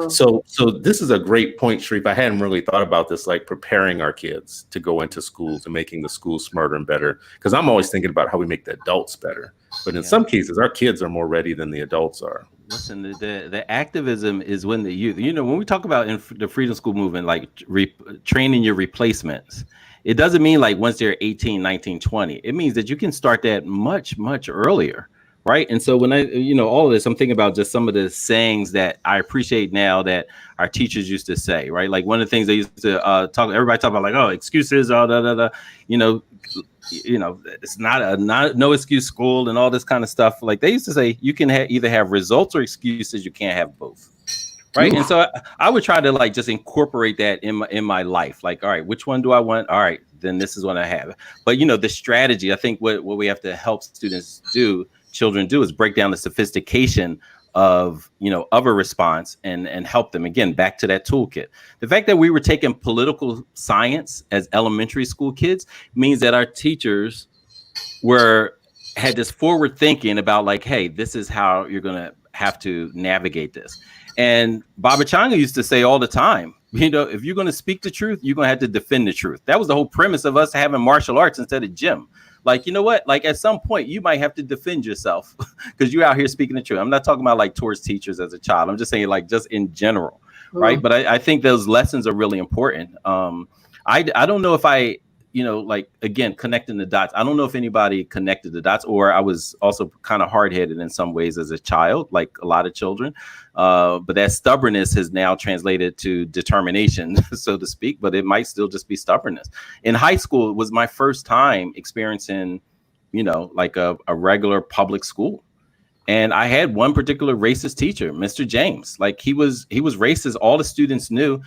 So this is a great point, Sharif. I hadn't really thought about this, like preparing our kids to go into schools and making the schools smarter and better. Because I'm always thinking about how we make the adults better. But in some cases, our kids are more ready than the adults are. Listen, the activism is when the youth, when we talk about in the Freedom School movement, like training your replacements, it doesn't mean like once they're 18, 19, 20. It means that you can start that much, much earlier. Right. And so when I, all of this, I'm thinking about just some of the sayings that I appreciate now that our teachers used to say. Right. Like one of the things they used to everybody talk about, like, oh, excuses, it's not no excuse school and all this kind of stuff. Like they used to say, you can either have results or excuses. You can't have both. Right. And so I would try to like just incorporate that in my life. Like, all right, which one do I want? All right, then this is what I have. But, the strategy, I think what we have to help children do is break down the sophistication of a response and help them, again, back to that toolkit. The fact that we were taking political science as elementary school kids means that our teachers had this forward thinking about like, hey, this is how you're going to have to navigate this. And Baba Changa used to say all the time, if you're going to speak the truth, you're going to have to defend the truth. That was the whole premise of us having martial arts instead of gym. Like, you know what? Like at some point you might have to defend yourself because you're out here speaking the truth. I'm not talking about like towards teachers as a child. I'm just saying like just in general. Right. But I think those lessons are really important. I don't know if I, like, again, connecting the dots. I don't know if anybody connected the dots, or I was also kind of hard-headed in some ways as a child, like a lot of children. But that stubbornness has now translated to determination, so to speak, but it might still just be stubbornness. In high school, it was my first time experiencing, like a regular public school. And I had one particular racist teacher, Mr. James. Like he was racist. All the students knew.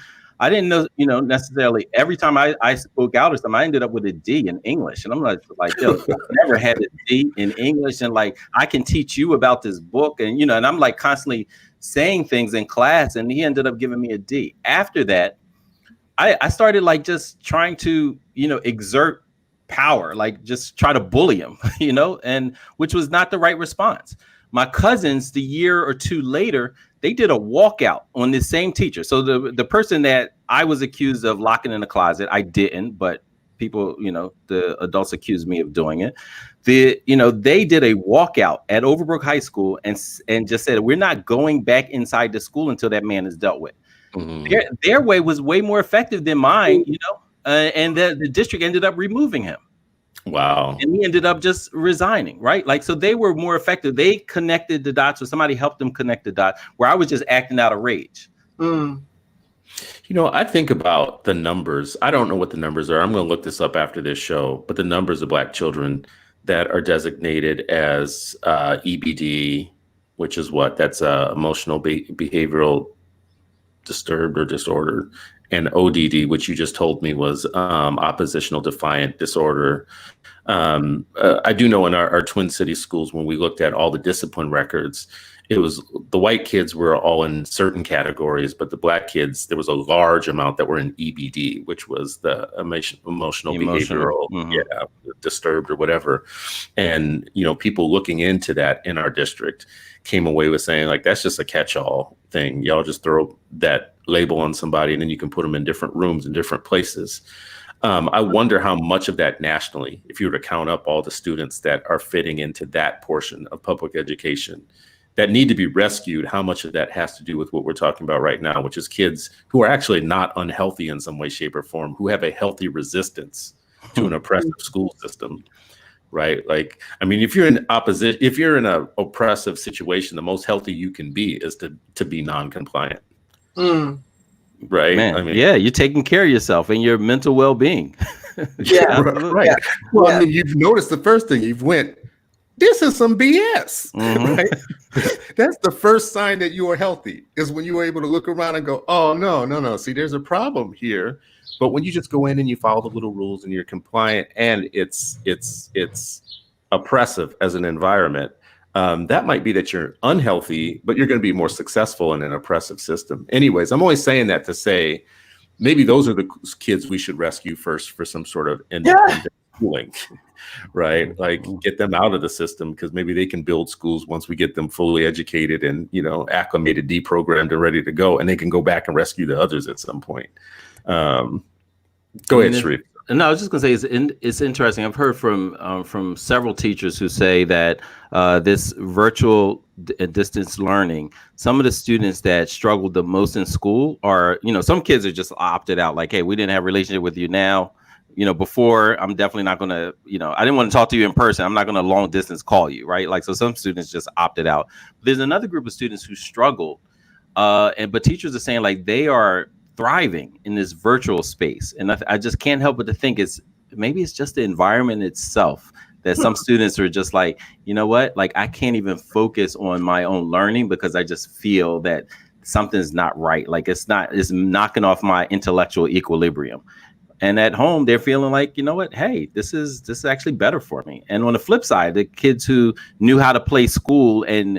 I didn't know, necessarily every time I spoke out or something, I ended up with a D in English. And I'm like, yo, I never had a D in English. And like, I can teach you about this book. And, and I'm like constantly saying things in class. And he ended up giving me a D. After that, I started like just trying to, exert power, like just try to bully him, you know, and which was not the right response. My cousins, the year or two later, they did a walkout on this same teacher. So the person that I was accused of locking in a closet, I didn't, but people, you know, the adults accused me of doing it. They did a walkout at Overbrook High School and just said, we're not going back inside the school until that man is dealt with. Mm-hmm. Their way was way more effective than mine, you know, and the district ended up removing him. Wow. And he ended up just resigning, right? Like, so they were more effective. They connected the dots, or somebody helped them connect the dots, where I was just acting out of rage. Mm. You know, I think about the numbers. I don't know what the numbers are. I'm going to look this up after this show, but the numbers of Black children that are designated as EBD, which is what? That's emotional behavioral disturbed or disorder, and ODD, which you just told me was oppositional defiant disorder. I do know in our Twin Cities schools, when we looked at all the discipline records, it was the white kids were all in certain categories, but the Black kids, there was a large amount that were in EBD, which was the emotional behavioral, disturbed or whatever. And, you know, people looking into that in our district came away with saying, like, that's just a catch-all thing. Y'all just throw that label on somebody and then you can put them in different rooms in different places. I wonder how much of that nationally, if you were to count up all the students that are fitting into that portion of public education that need to be rescued, how much of that has to do with what we're talking about right now, which is kids who are actually not unhealthy in some way, shape, or form, who have a healthy resistance to an oppressive school system, right? Like, I mean, if you're in opposition, if you're in an oppressive situation, the most healthy you can be is to be non-compliant. Right. Man, I mean, yeah, you're taking care of yourself and your mental well-being. Yeah. Right. Yeah. Well, Yeah. I mean, you've noticed the first thing you've went, this is some BS, right? That's the first sign that you are healthy, is when you were able to look around and go, oh, no. See, there's a problem here. But when you just go in and you follow the little rules and you're compliant and it's oppressive as an environment, that might be that you're unhealthy, but you're going to be more successful in an oppressive system. Anyways, I'm always saying that to say, maybe those are the kids we should rescue first for some sort of independent schooling, right? Like, get them out of the system, because maybe they can build schools once we get them fully educated and, you know, acclimated, deprogrammed, and ready to go, and they can go back and rescue the others at some point. Go ahead, Sharif. No, I was just going to say it's interesting. I've heard from several teachers who say that this virtual distance learning, some of the students that struggled the most in school are, you know, some kids are just opted out. Like, hey, we didn't have a relationship with you now. You know, before, I'm definitely not going to, you know, I didn't want to talk to you in person. I'm not going to long distance call you, right? Like, so some students just opted out. There's another group of students who struggled, but teachers are saying, like, they are thriving in this virtual space. And I just can't help but to think maybe it's just the environment itself, that some students are just like, you know what, like, I can't even focus on my own learning because I just feel that something's not right. Like, it's knocking off my intellectual equilibrium. And at home, they're feeling like, you know what, hey, this is actually better for me. And on the flip side, the kids who knew how to play school and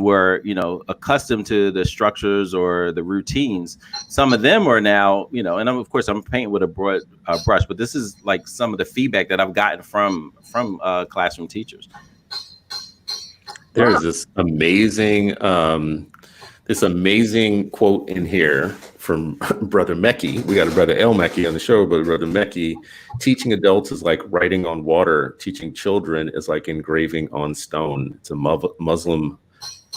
were, you know, accustomed to the structures or the routines, some of them are now, you know, and of course I'm painting with a broad brush, but this is like some of the feedback that I've gotten from classroom teachers. There's this amazing quote in here from Brother Mekki. We got a Brother El-Mekki on the show, but Brother Mekki, teaching adults is like writing on water. Teaching children is like engraving on stone. It's a Muslim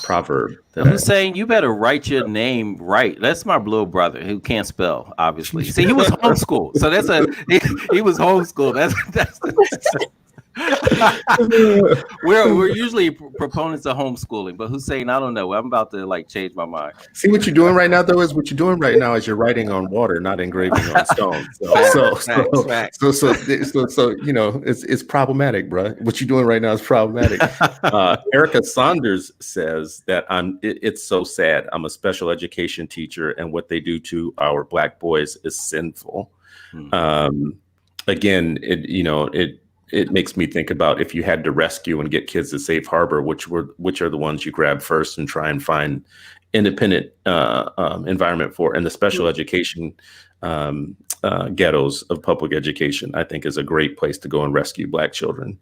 proverb. I'm saying you better write your name right. That's my little brother who can't spell, obviously. See, he was homeschooled. So he was homeschooled. That's we're usually proponents of homeschooling, but Hussein, I don't know. I'm about to like change my mind. See, what you're doing right now, though, is you're writing on water, not engraving on stone. So you know, it's problematic, bro. What you're doing right now is problematic. Erica Saunders says that it's so sad. I'm a special education teacher, and what they do to our Black boys is sinful. Again, it makes me think about, if you had to rescue and get kids to safe harbor, which are the ones you grab first and try and find independent environment for. And the special education ghettos of public education, I think is a great place to go and rescue Black children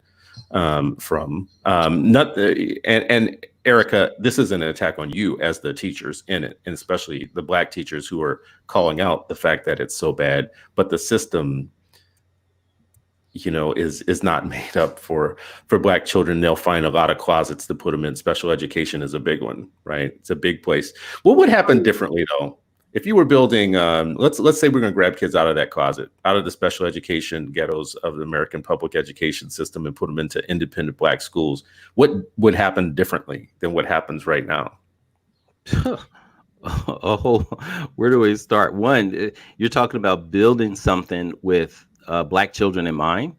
from. And Erica, this isn't an attack on you as the teachers in it, and especially the Black teachers who are calling out the fact that it's so bad, but the system, you know, is not made up for Black children. They'll find a lot of closets to put them in. Special education is a big one, right? It's a big place. What would happen differently though? If you were building, let's say we're going to grab kids out of that closet, out of the special education ghettos of the American public education system and put them into independent Black schools, what would happen differently than what happens right now? Oh, where do we start? One, you're talking about building something with Black children in mind.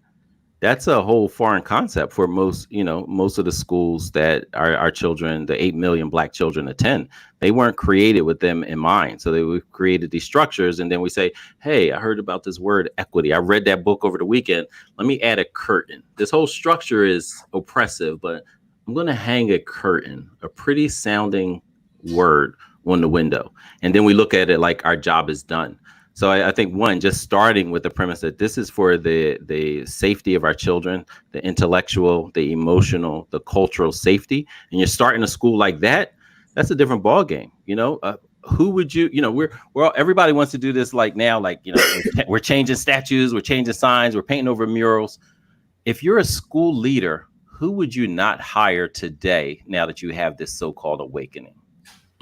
That's a whole foreign concept for most of the schools that our children, the 8 million Black children attend. They weren't created with them in mind. So they created these structures. And then we say, hey, I heard about this word equity. I read that book over the weekend. Let me add a curtain. This whole structure is oppressive, but I'm going to hang a curtain, a pretty sounding word on the window. And then we look at it like our job is done. So I think, one, just starting with the premise that this is for the safety of our children, the intellectual, the emotional, the cultural safety, and you're starting a school like that, that's a different ball game. Who would you, we're all, everybody wants to do this like now, like, we're changing statues, we're changing signs, we're painting over murals. If you're a school leader, who would you not hire today now that you have this so-called awakening?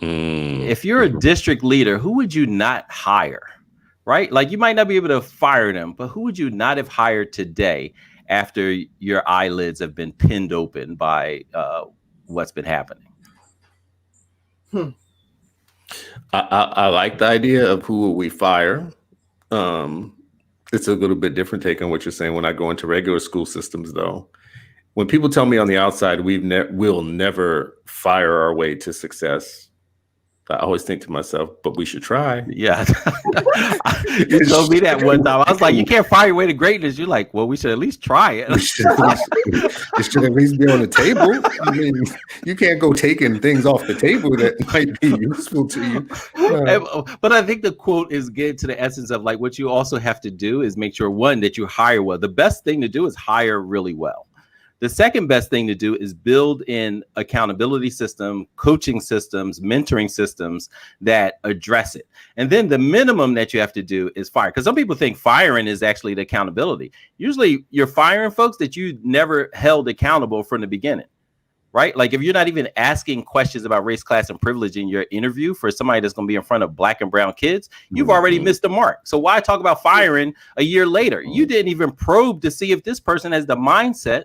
If you're a district leader, who would you not hire? Right? Like, you might not be able to fire them, but who would you not have hired today after your eyelids have been pinned open by what's been happening? I like the idea of who will we fire. It's a little bit different take on what you're saying. When I go into regular school systems, though, when people tell me on the outside, we'll never fire our way to success, I always think to myself, but we should try. Yeah. You told me that one time. I was like, you can't fire your way to greatness. You're like, well, we should at least try it. It should at least be on the table. I mean, you can't go taking things off the table that might be useful to you. But I think the quote is getting to the essence of, like, what you also have to do is make sure, one, that you hire well. The best thing to do is hire really well. The second best thing to do is build in accountability system, coaching systems, mentoring systems that address it. And then the minimum that you have to do is fire. Because some people think firing is actually the accountability. Usually you're firing folks that you never held accountable from the beginning, right? Like, if you're not even asking questions about race, class, and privilege in your interview for somebody that's going to be in front of Black and brown kids, you've already missed the mark. So why talk about firing a year later? You didn't even probe to see if this person has the mindset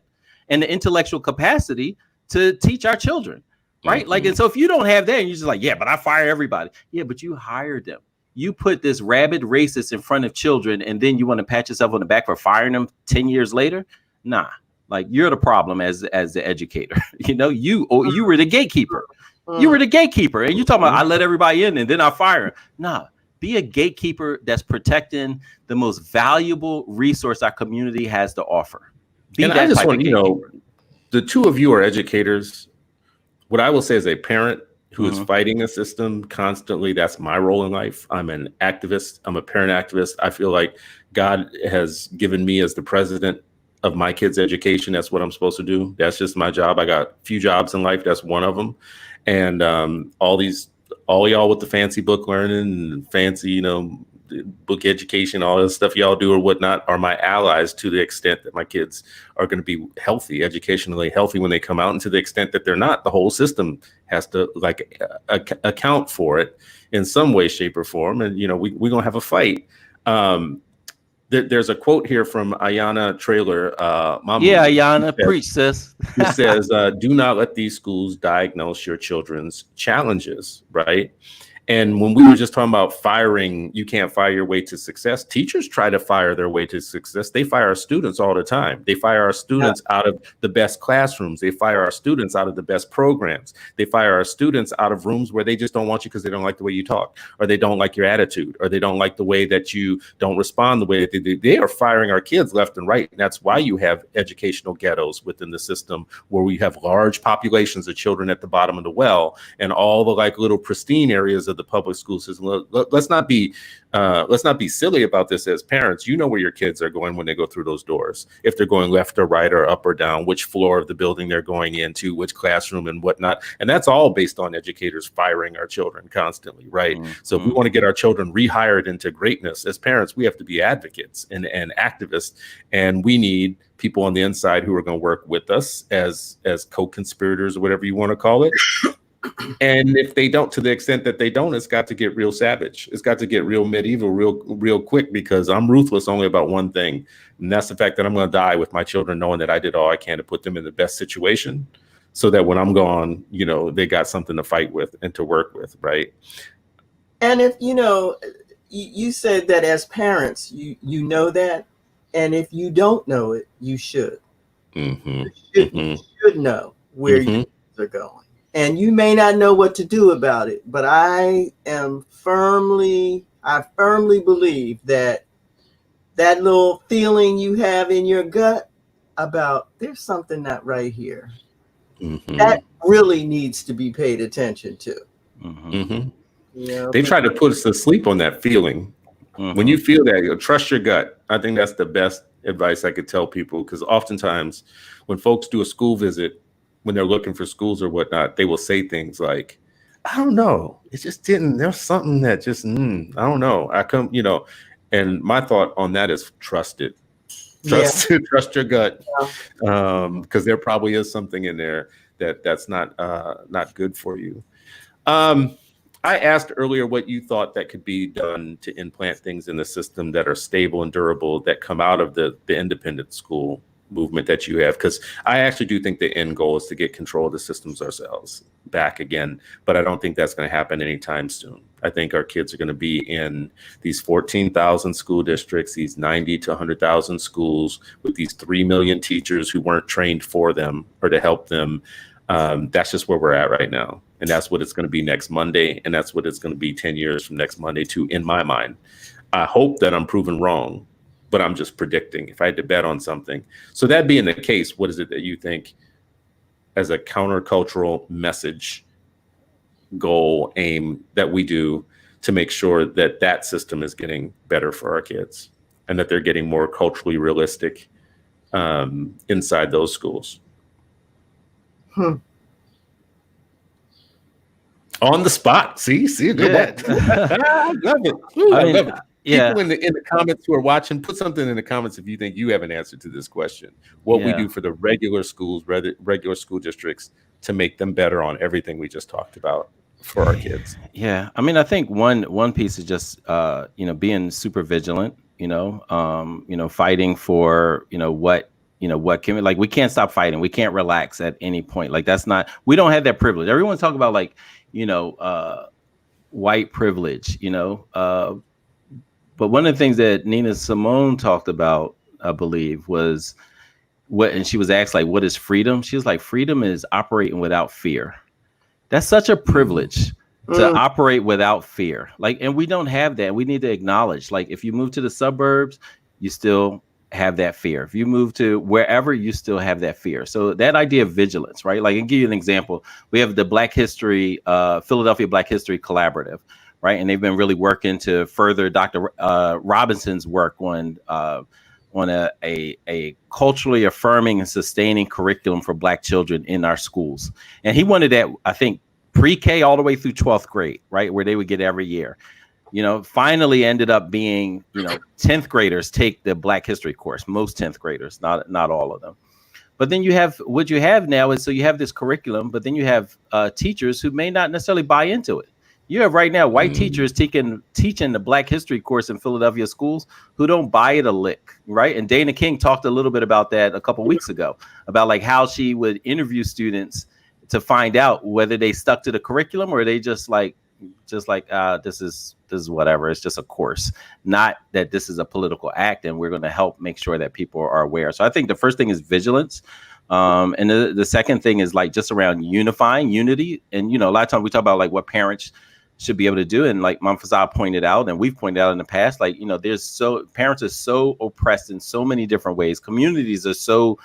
and the intellectual capacity to teach our children, right? Like, and so if you don't have that, and you're just like, yeah, but I fire everybody. Yeah, but you hired them. You put this rabid racist in front of children, and then you want to pat yourself on the back for firing them 10 years later? Nah, like, you're the problem as the educator. You were the gatekeeper. You were the gatekeeper, and you're talking about, I let everybody in and then I fire them. Nah, be a gatekeeper that's protecting the most valuable resource our community has to offer. And I just want, the two of you are educators. What I will say as a parent who is fighting a system constantly, that's my role in life. I'm an activist. I'm a parent activist. I feel like God has given me as the president of my kids' education. That's what I'm supposed to do. That's just my job. I got a few jobs in life. That's one of them. And all y'all with the fancy book learning and fancy, book education, all this stuff y'all do or whatnot, are my allies to the extent that my kids are going to be healthy, educationally healthy when they come out, and to the extent that they're not, the whole system has to account for it in some way, shape, or form. And we're gonna have a fight. There's a quote here from Fasaha Traylor. Ayanna, preach, sis. It says, "Do not let these schools diagnose your children's challenges." Right. And when we were just talking about firing, you can't fire your way to success. Teachers try to fire their way to success. They fire our students all the time. They fire our students out of the best classrooms. They fire our students out of the best programs. They fire our students out of rooms where they just don't want you because they don't like the way you talk, or they don't like your attitude, or they don't like the way that you don't respond the way that they do. They are firing our kids left and right. And that's why you have educational ghettos within the system, where we have large populations of children at the bottom of the well, and all the little pristine areas of the public school system. Let's not be silly about this as parents. You know where your kids are going when they go through those doors. If they're going left or right or up or down, which floor of the building they're going into, which classroom and whatnot. And that's all based on educators firing our children constantly, right? Mm-hmm. So if we want to get our children rehired into greatness, as parents, we have to be advocates and activists, and we need people on the inside who are going to work with us as co-conspirators or whatever you want to call it. And if they don't, to the extent that they don't, it's got to get real savage. It's got to get real medieval, real quick, because I'm ruthless only about one thing. And that's the fact that I'm going to die with my children knowing that I did all I can to put them in the best situation so that when I'm gone, you know, they got something to fight with and to work with, right? And if, you know, you said that as parents, you know that. And if you don't know it, you should. Mm-hmm. You should know where your kids are going. And you may not know what to do about it, but I firmly believe that little feeling you have in your gut about there's something not right here, that really needs to be paid attention to. You know, they try to put us to sleep on that feeling. When you feel that, you trust your gut. I think that's the best advice I could tell people, because oftentimes when folks do a school visit, when they're looking for schools or whatnot, they will say things like, I don't know, it just didn't, there's something that just, I don't know. You know, and my thought on that is trust it. Trust your gut. Because there probably is something in there that's not good for you. I asked earlier what you thought that could be done to implant things in the system that are stable and durable that come out of the independent school movement that you have, because I actually do think the end goal is to get control of the systems ourselves back again, but I don't think that's going to happen anytime soon. I think our kids are going to be in these 14,000 school districts, these 90 to 100,000 schools with these 3 million teachers who weren't trained for them or to help them. That's just where we're at right now. And that's what it's going to be next Monday. And that's what it's going to be 10 years from next Monday too, in my mind. I hope that I'm proven wrong, but I'm just predicting if I had to bet on something. So that being the case, what is it that you think as a countercultural message, goal, aim that we do to make sure that that system is getting better for our kids and that they're getting more culturally realistic inside those schools? On the spot. See, good one. I love it. I love it. People in the comments who are watching, put something in the comments if you think you have an answer to this question. What we do for the regular schools, regular school districts, to make them better on everything we just talked about for our kids. Yeah, I mean, I think one piece is just being super vigilant. Fighting for what can we, like, we can't stop fighting. We can't relax at any point. Like, we don't have that privilege. Everyone's talking about white privilege, but one of the things that Nina Simone talked about, I believe, was and she was asked, like, what is freedom? She was like, freedom is operating without fear. That's such a privilege to operate without fear. Like, and we don't have that. We need to acknowledge, like, if you move to the suburbs, you still have that fear. If you move to wherever, you still have that fear. So that idea of vigilance, right? Like, I'll give you an example. We have the Philadelphia Black History Collaborative, right? And they've been really working to further Dr. Robinson's work on a culturally affirming and sustaining curriculum for Black children in our schools. And he wanted that, I think, pre-K all the way through 12th grade, right? Where they would get every year. Finally ended up being, 10th graders take the Black History course, most 10th graders, not all of them. But then what you have now is, so you have this curriculum, but then you have teachers who may not necessarily buy into it. You have right now white teachers teaching the Black History course in Philadelphia schools who don't buy it a lick, right? And Dana King talked a little bit about that a couple of weeks ago, about like how she would interview students to find out whether they stuck to the curriculum or they just like this is whatever. It's just a course, not that this is a political act, and we're going to help make sure that people are aware. So I think the first thing is vigilance. And the second thing is like just around unity. And, a lot of times we talk about like what parents should be able to do. And like Mom Fasaha pointed out, and we've pointed out in the past, like, parents are so oppressed in so many different ways. Communities are so,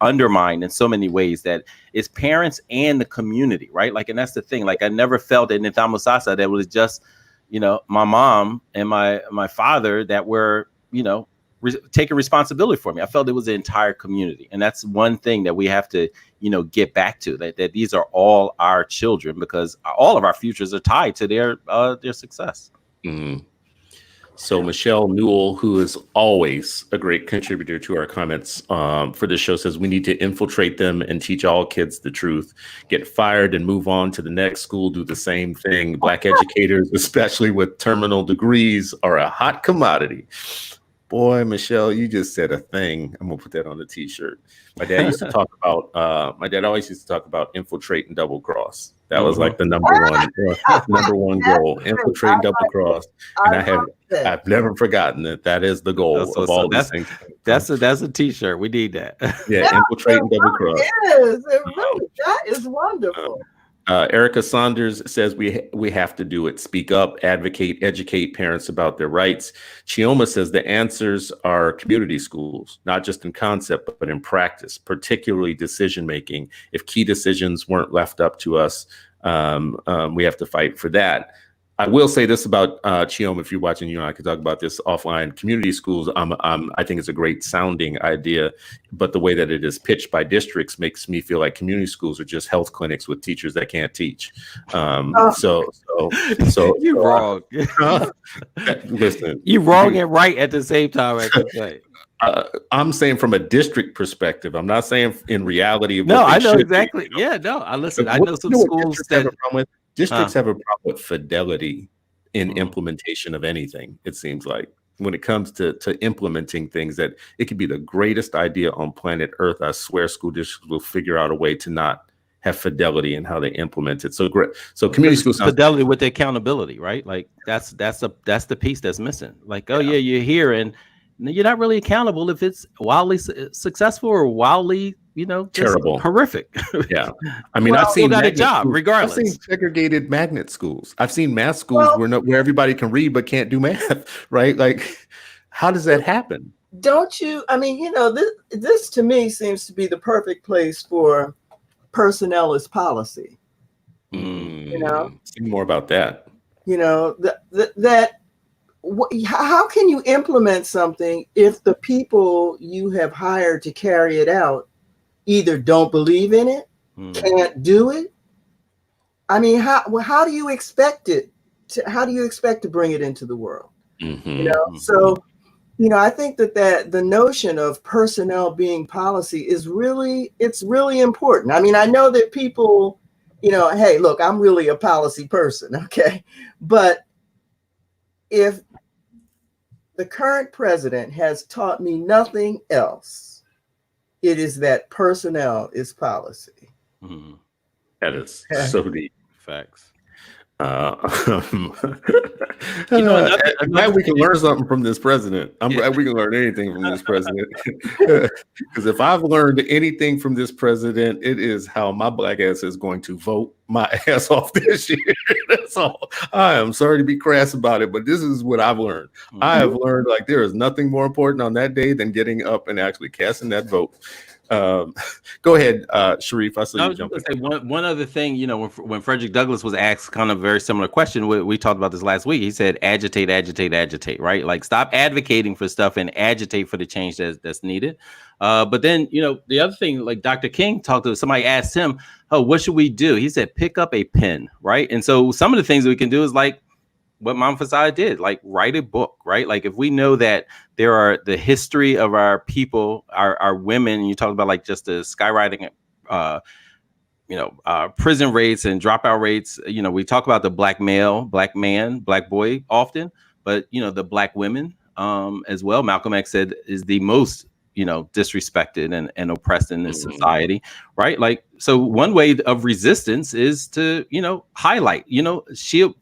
undermined in so many ways that it's parents and the community, right? Like, and that's the thing. Like, I never felt in Nithamusasa that was just, my mom and my father that were, taking responsibility for me. I felt it was the entire community. And that's one thing that we have to, get back to, that these are all our children, because all of our futures are tied to their success. Mm-hmm. So Michelle Newell, who is always a great contributor to our comments for this show, says we need to infiltrate them and teach all kids the truth, get fired and move on to the next school, do the same thing. Black educators, especially with terminal degrees, are a hot commodity. Boy, Michelle, you just said a thing. I'm gonna put that on the t-shirt. My dad used to talk about, my dad always used to talk about infiltrate and double cross. That was like the number one goal, infiltrate and double cross. And I've never forgotten that is the goal of all these things. That's a t-shirt. We need that. Yeah, infiltrate and double cross. That is wonderful. Erica Saunders says we have to do it. Speak up, advocate, educate parents about their rights. Chioma says the answers are community schools, not just in concept, but in practice, particularly decision making. If key decisions weren't left up to us, we have to fight for that. I will say this about Chioma, if you're watching, you and I could talk about this offline. Community schools, I think it's a great sounding idea, but the way that it is pitched by districts makes me feel like community schools are just health clinics with teachers that can't teach. So you're wrong. Listen, you're wrong and right at the same time. I can say. I'm saying from a district perspective. I'm not saying in reality. No, I know exactly. Be, Yeah, no, I listen. I know some schools that. Districts have a problem with fidelity in implementation of anything, it seems like. When it comes to implementing things, that it could be the greatest idea on planet Earth, I swear school districts will figure out a way to not have fidelity in how they implement it. So great. So community schools, fidelity with the accountability, right? Like that's the piece that's missing. Like, oh yeah, you're here and you're not really accountable if it's wildly successful or wildly, terrible, horrific. Yeah, I mean, I've seen got a job schools. Regardless. I've seen segregated magnet schools. I've seen math schools where everybody can read but can't do math. Right? Like, how does that happen? Don't you? I mean, this to me seems to be the perfect place for personnel as policy. Say more about that. How can you implement something if the people you have hired to carry it out either don't believe in it, can't do it? I mean, how do you expect it how do you expect to bring it into the world? So, I think that the notion of personnel being policy is really important. I mean, I know that people, hey, look, I'm really a policy person, okay? But if the current president has taught me nothing else, it is that personnel is policy. That is so deep. Facts. I'm glad we can learn something from this president. I'm glad we can learn anything from this president. Because if I've learned anything from this president, it is how my black ass is going to vote my ass off this year. That's all. I am sorry to be crass about it, but this is what I've learned. I have learned like there is nothing more important on that day than getting up and actually casting that vote. Go ahead, Sharif. I saw you jumping. One other thing, when Frederick Douglass was asked kind of a very similar question, we talked about this last week. He said, agitate, right? Like, stop advocating for stuff and agitate for the change that's needed. But then, the other thing, like Dr. King talked to, somebody asked him, oh, what should we do? He said, pick up a pen, right? And so some of the things that we can do is like what Mom Fasaha did, like write a book, right? Like if we know that there are the history of our people, our women, and you talk about like just the skyrocketing, prison rates and dropout rates. We talk about the black male, black man, black boy often, but the black women as well. Malcolm X said is the most disrespected and oppressed in this society, right? Like, so one way of resistance is to, highlight, shield,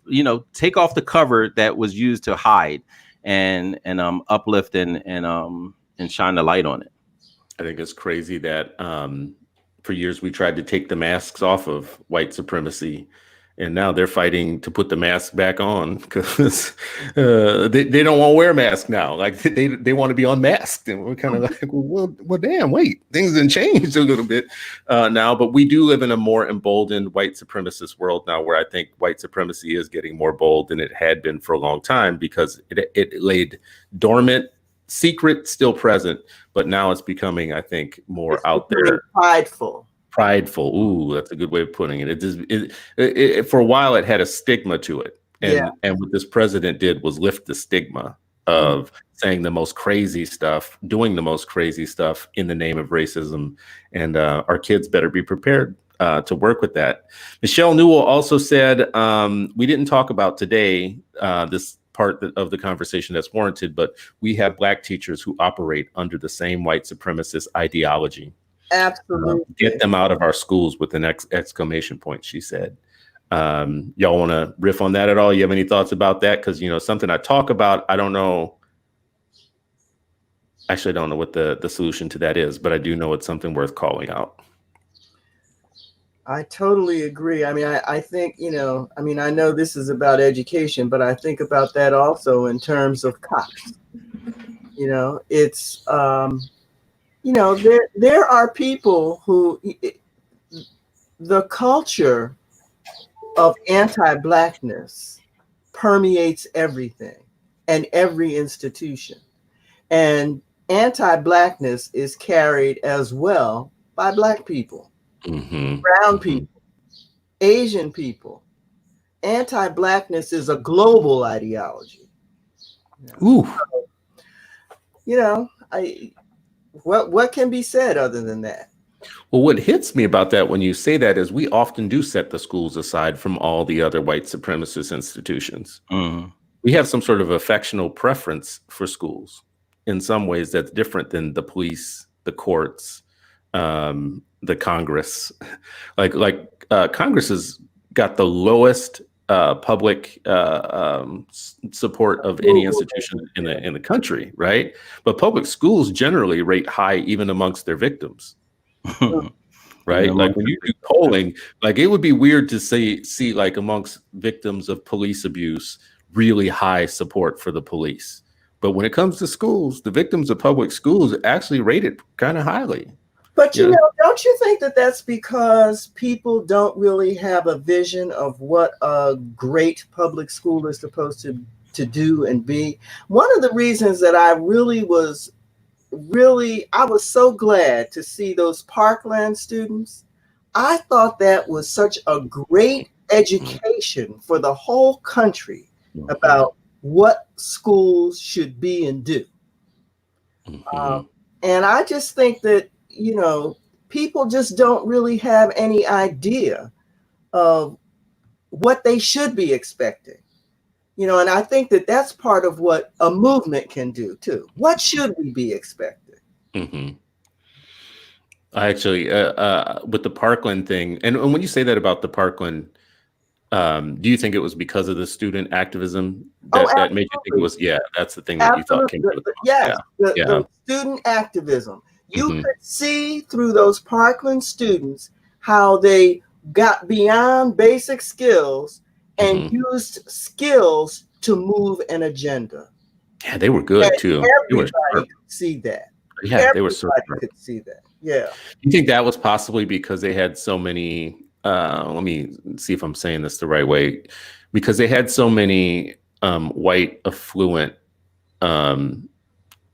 take off the cover that was used to hide and uplift and shine the light on it. I think it's crazy that for years we tried to take the masks off of white supremacy. And now they're fighting to put the mask back on because they don't want to wear masks now. Like they want to be unmasked. And we're kind of like, well, damn, wait, things have changed a little bit now. But we do live in a more emboldened white supremacist world now, where I think white supremacy is getting more bold than it had been for a long time, because it laid dormant, secret, still present. But now it's becoming, I think, more out there. Prideful. Ooh, that's a good way of putting it. It just for a while it had a stigma to it, and what this president did was lift the stigma of saying the most crazy stuff, doing the most crazy stuff in the name of racism, and our kids better be prepared to work with that. Michelle Newell also said, we didn't talk about today this part of the conversation that's warranted, but we have Black teachers who operate under the same white supremacist ideology. Absolutely. Get them out of our schools with an exclamation point, she said. Y'all want to riff on that at all? You have any thoughts about that? Because, something I talk about, I don't know. Actually, I don't know what the solution to that is, but I do know it's something worth calling out. I totally agree. I mean, I think, I know this is about education, but I think about that also in terms of cops. It's, there are people who the culture of anti-Blackness permeates everything and every institution. And anti-Blackness is carried as well by Black people, brown people, Asian people. Anti-Blackness is a global ideology. Ooh. What can be said other than that? Well, what hits me about that when you say that is we often do set the schools aside from all the other white supremacist institutions. We have some sort of affectional preference for schools in some ways that's different than the police, the courts, the Congress. Like Congress has got the lowest public support of any institution in the country, right? But public schools generally rate high even amongst their victims, right? Like when you do polling, like it would be weird to see like amongst victims of police abuse, really high support for the police. But when it comes to schools, the victims of public schools actually rated kind of highly. But don't you think that that's because people don't really have a vision of what a great public school is supposed to do and be? One of the reasons that I was so glad to see those Parkland students. I thought that was such a great education for the whole country about what schools should be and do. And I just think that people just don't really have any idea of what they should be expecting. And I think that that's part of what a movement can do too. What should we be expecting? I actually, with the Parkland thing, and when you say that about the Parkland, do you think it was because of the student activism that made you think it was? Yeah, that's the thing that you thought came to the Yes, the student activism. You could see through those Parkland students how they got beyond basic skills and used skills to move an agenda. Yeah, they were good too. Everybody could see that. Yeah, everybody they were so could see that. Yeah. You think that was possibly because they had so many, let me see if I'm saying this the right way, because they had so many white, affluent,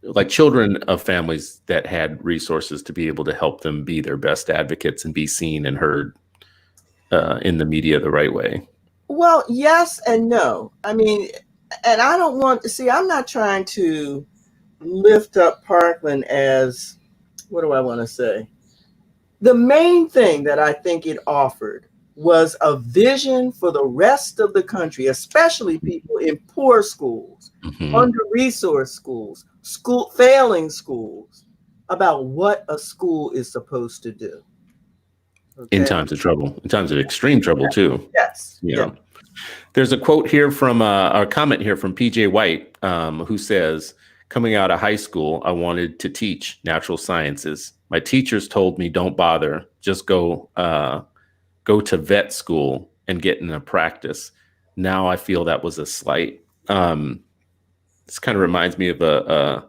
like children of families that had resources to be able to help them be their best advocates and be seen and heard in the media the right way? Well, yes and no. I mean, and I don't want to see, I'm not trying to lift up Parkland as, what do I want to say? The main thing that I think it offered was a vision for the rest of the country, especially people in poor schools, under-resourced schools, failing schools, about what a school is supposed to do. Okay? In times of trouble, in times of extreme trouble too. Yes. Yeah. There's a quote here from a comment here from PJ White, who says, coming out of high school, I wanted to teach natural sciences. My teachers told me, don't bother, just go to vet school and get in a practice. Now I feel that was a slight. This kind of reminds me of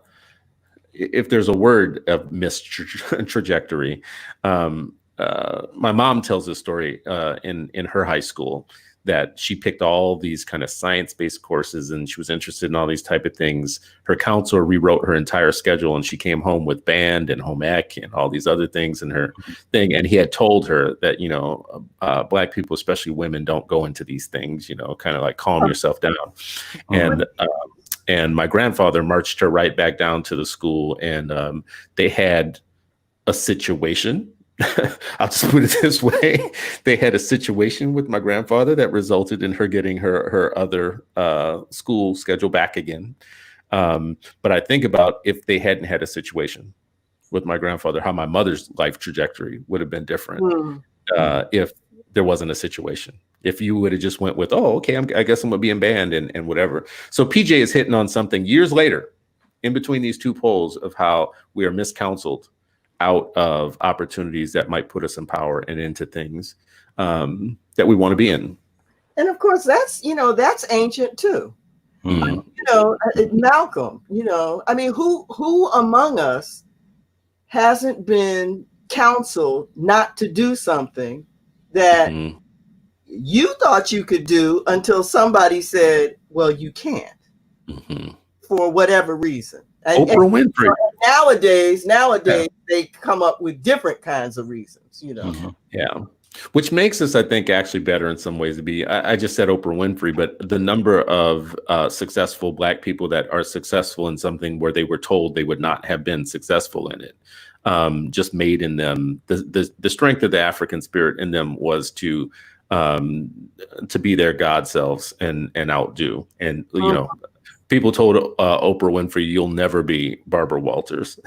if there's a word of missed trajectory. My mom tells this story in her high school, that she picked all these kind of science-based courses and she was interested in all these type of things. Her counselor rewrote her entire schedule and she came home with band and home ec and all these other things in her thing. And he had told her that, you know, Black people, especially women, don't go into these things, you know, kind of like calm yourself down. And my grandfather marched her right back down to the school, and they had a situation. I'll just put it this way. They had a situation with my grandfather that resulted in her getting her other school schedule back again. But I think about if they hadn't had a situation with my grandfather, how my mother's life trajectory would have been different if there wasn't a situation. If you would have just went with, oh, okay, I guess I'm going to be in band and whatever. So PJ is hitting on something years later in between these two poles of how we are miscounseled out of opportunities that might put us in power and into things that we want to be in. And of course, that's, you know, that's ancient too. You know, Malcolm, you know, I mean, who among us hasn't been counseled not to do something that you thought you could do until somebody said, well, you can't for whatever reason. Oprah Winfrey. Nowadays, they come up with different kinds of reasons, you know. Yeah. Which makes us, I think, actually better in some ways to be. I just said Oprah Winfrey, but the number of successful Black people that are successful in something where they were told they would not have been successful in it, just made in them the strength of the African spirit in them was to be their God selves and outdo. And you know, people told Oprah Winfrey, "You'll never be Barbara Walters,"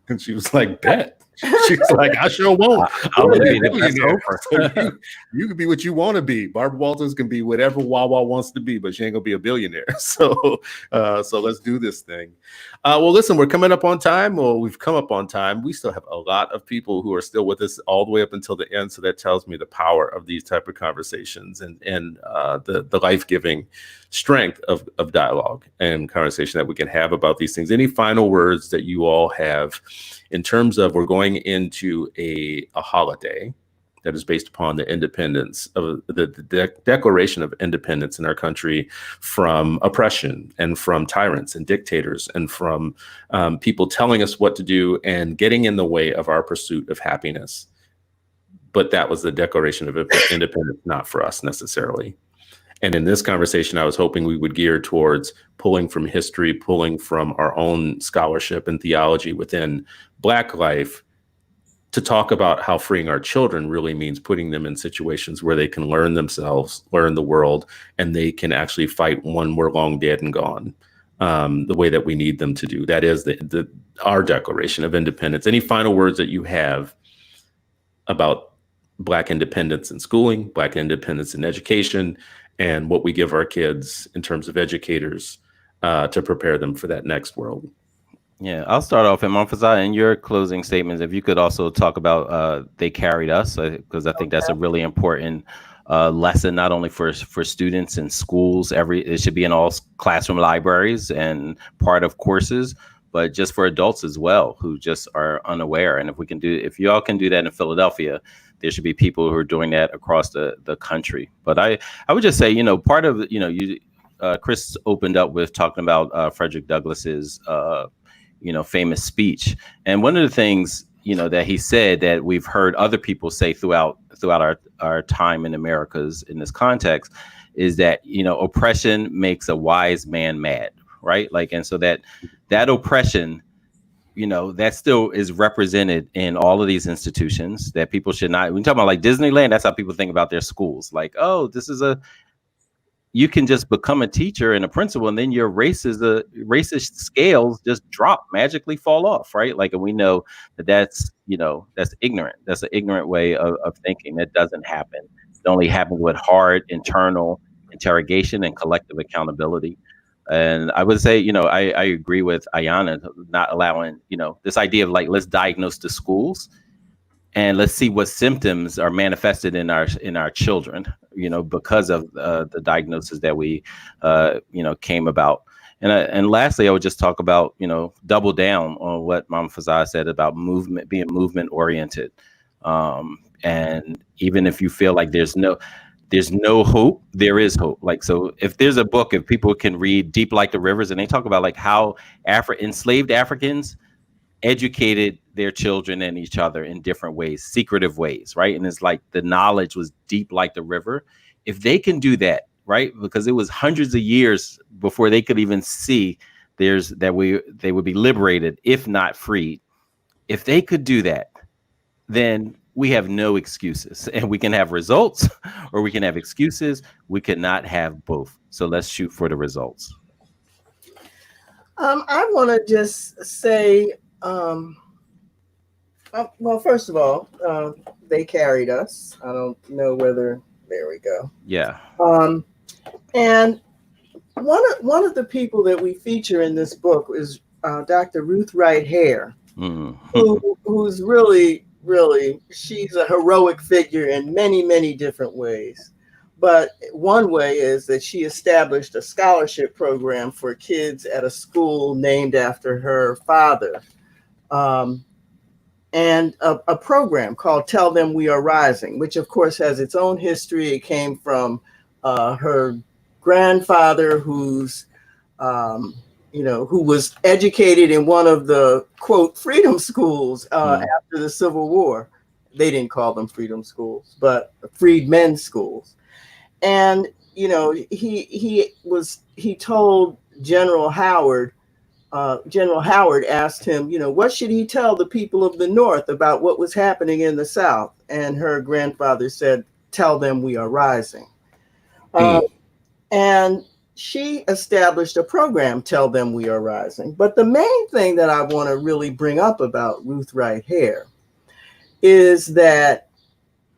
and she was like, "Bet." She's like, I sure won't. I'll be the so you can be what you want to be. Barbara Walters can be whatever Wawa wants to be, but she ain't gonna be a billionaire. So let's do this thing. Well, listen, we're coming up on time. Well, we've come up on time. We still have a lot of people who are still with us all the way up until the end. So that tells me the power of these type of conversations and the life-giving strength of dialogue and conversation that we can have about these things. Any final words that you all have in terms of we're going into a holiday that is based upon the independence of the Declaration of Independence in our country from oppression and from tyrants and dictators and from people telling us what to do and getting in the way of our pursuit of happiness. But that was the Declaration of Independence, not for us necessarily. And in this conversation, I was hoping we would gear towards pulling from history, pulling from our own scholarship and theology within Black life to talk about how freeing our children really means putting them in situations where they can learn themselves, learn the world, and they can actually fight when we're long dead and gone, the way that we need them to do. That is our Declaration of Independence. Any final words that you have about Black independence in schooling, Black independence in education, and what we give our kids in terms of educators to prepare them for that next world? Yeah, I'll start off. And Fasaha, in your closing statements, if you could also talk about They Carried Us, because I think that's a really important lesson, not only for students in schools. It should be in all classroom libraries and part of courses, but just for adults as well who just are unaware. And if y'all can do that in Philadelphia, there should be people who are doing that across the country. But I would just say, you know, part of, you know, Chris opened up with talking about Frederick Douglass's, you know, famous speech. And one of the things, you know, that he said that we've heard other people say throughout our time in Americas in this context is that, you know, oppression makes a wise man mad, right? Like, and so that oppression, you know, that still is represented in all of these institutions that people should not. When talking about like Disneyland, that's how people think about their schools. Like, oh, you can just become a teacher and a principal, and then your racist scales just drop, magically fall off, right? Like, and we know that's ignorant. That's an ignorant way of thinking. That doesn't happen. It only happens with hard internal interrogation and collective accountability. And I would say, you know, I agree with Ayanna not allowing, you know, this idea of like, let's diagnose the schools. and let's see what symptoms are manifested in our children, because of the diagnosis that we came about. And lastly, I would just talk about, double down on what Mama Fasaha said about movement, being movement oriented. And even if you feel like there's no hope, there is hope. Like, so if there's a book, if people can read Deep Like the Rivers, and they talk about like how enslaved Africans educated their children and each other in different ways, secretive ways, right? And it's like the knowledge was deep like the river. If they can do that, right? Because it was hundreds of years before they could even see they would be liberated, if not freed. If they could do that, then we have no excuses, and we can have results or we can have excuses. We cannot have both. So let's shoot for the results. I want to just say, well, first of all, they carried us. I don't know whether, there we go. Yeah. And one of the people that we feature in this book is Dr. Ruth Wright Hare, who's really, she's a heroic figure in many, many different ways. But one way is that she established a scholarship program for kids at a school named after her father, and a program called Tell Them We Are Rising, which of course has its own history. It came from her grandfather, who was educated in one of the, quote, freedom schools after the Civil War. They didn't call them freedom schools, but freedmen's schools. And, he told General Howard asked him, what should he tell the people of the North about what was happening in the South? And her grandfather said, tell them we are rising. And she established a program, Tell Them We Are Rising. But the main thing that I want to really bring up about Ruth Wright Hare is that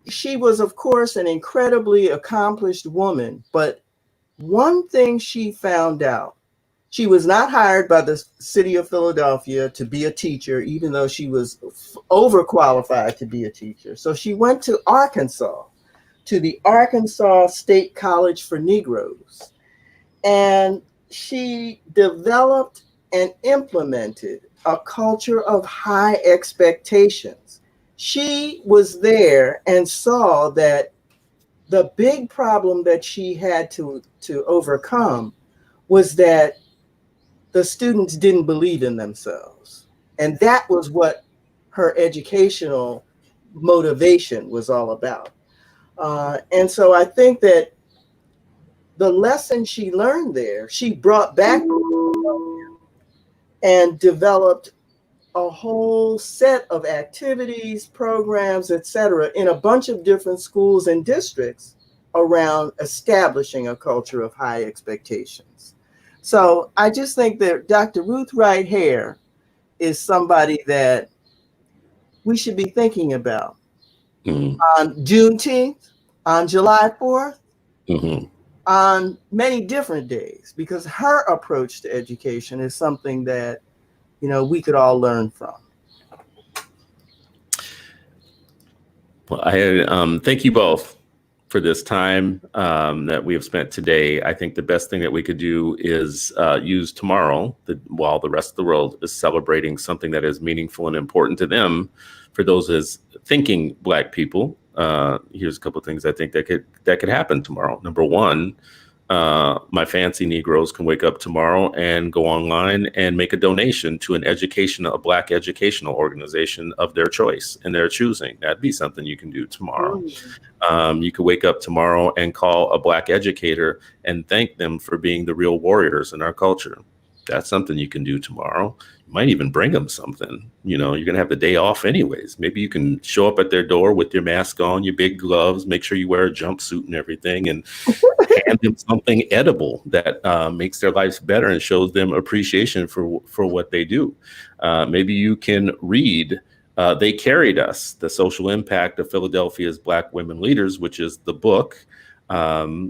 she was, of course, an incredibly accomplished woman. But one thing she found out, she was not hired by the city of Philadelphia to be a teacher, even though she was overqualified to be a teacher. So she went to Arkansas, to the Arkansas State College for Negroes. And she developed and implemented a culture of high expectations. She was there and saw that the big problem that she had to overcome was that the students didn't believe in themselves. And that was what her educational motivation was all about. And so I think that the lesson she learned there, she brought back and developed a whole set of activities, programs, etc., in a bunch of different schools and districts around establishing a culture of high expectations. So I just think that Dr. Ruth Wright Hare is somebody that we should be thinking about on Juneteenth, on July 4th, on many different days, because her approach to education is something that, we could all learn from. Well, I thank you both for this time that we have spent today. I think the best thing that we could do is use tomorrow, while the rest of the world is celebrating something that is meaningful and important to them, for those as thinking Black people. Here's a couple of things I think that could happen tomorrow. Number one, my fancy Negroes can wake up tomorrow and go online and make a donation to a Black educational organization of their choice and their choosing. That'd be something you can do tomorrow. You could wake up tomorrow and call a Black educator and thank them for being the real warriors in our culture. That's something you can do tomorrow. You might even bring them something. You're going to have the day off anyways. Maybe you can show up at their door with your mask on, your big gloves, make sure you wear a jumpsuit and everything, and hand them something edible that makes their lives better and shows them appreciation for what they do. Maybe you can read They Carried Us, The Social Impact of Philadelphia's Black Women Leaders, which is the book that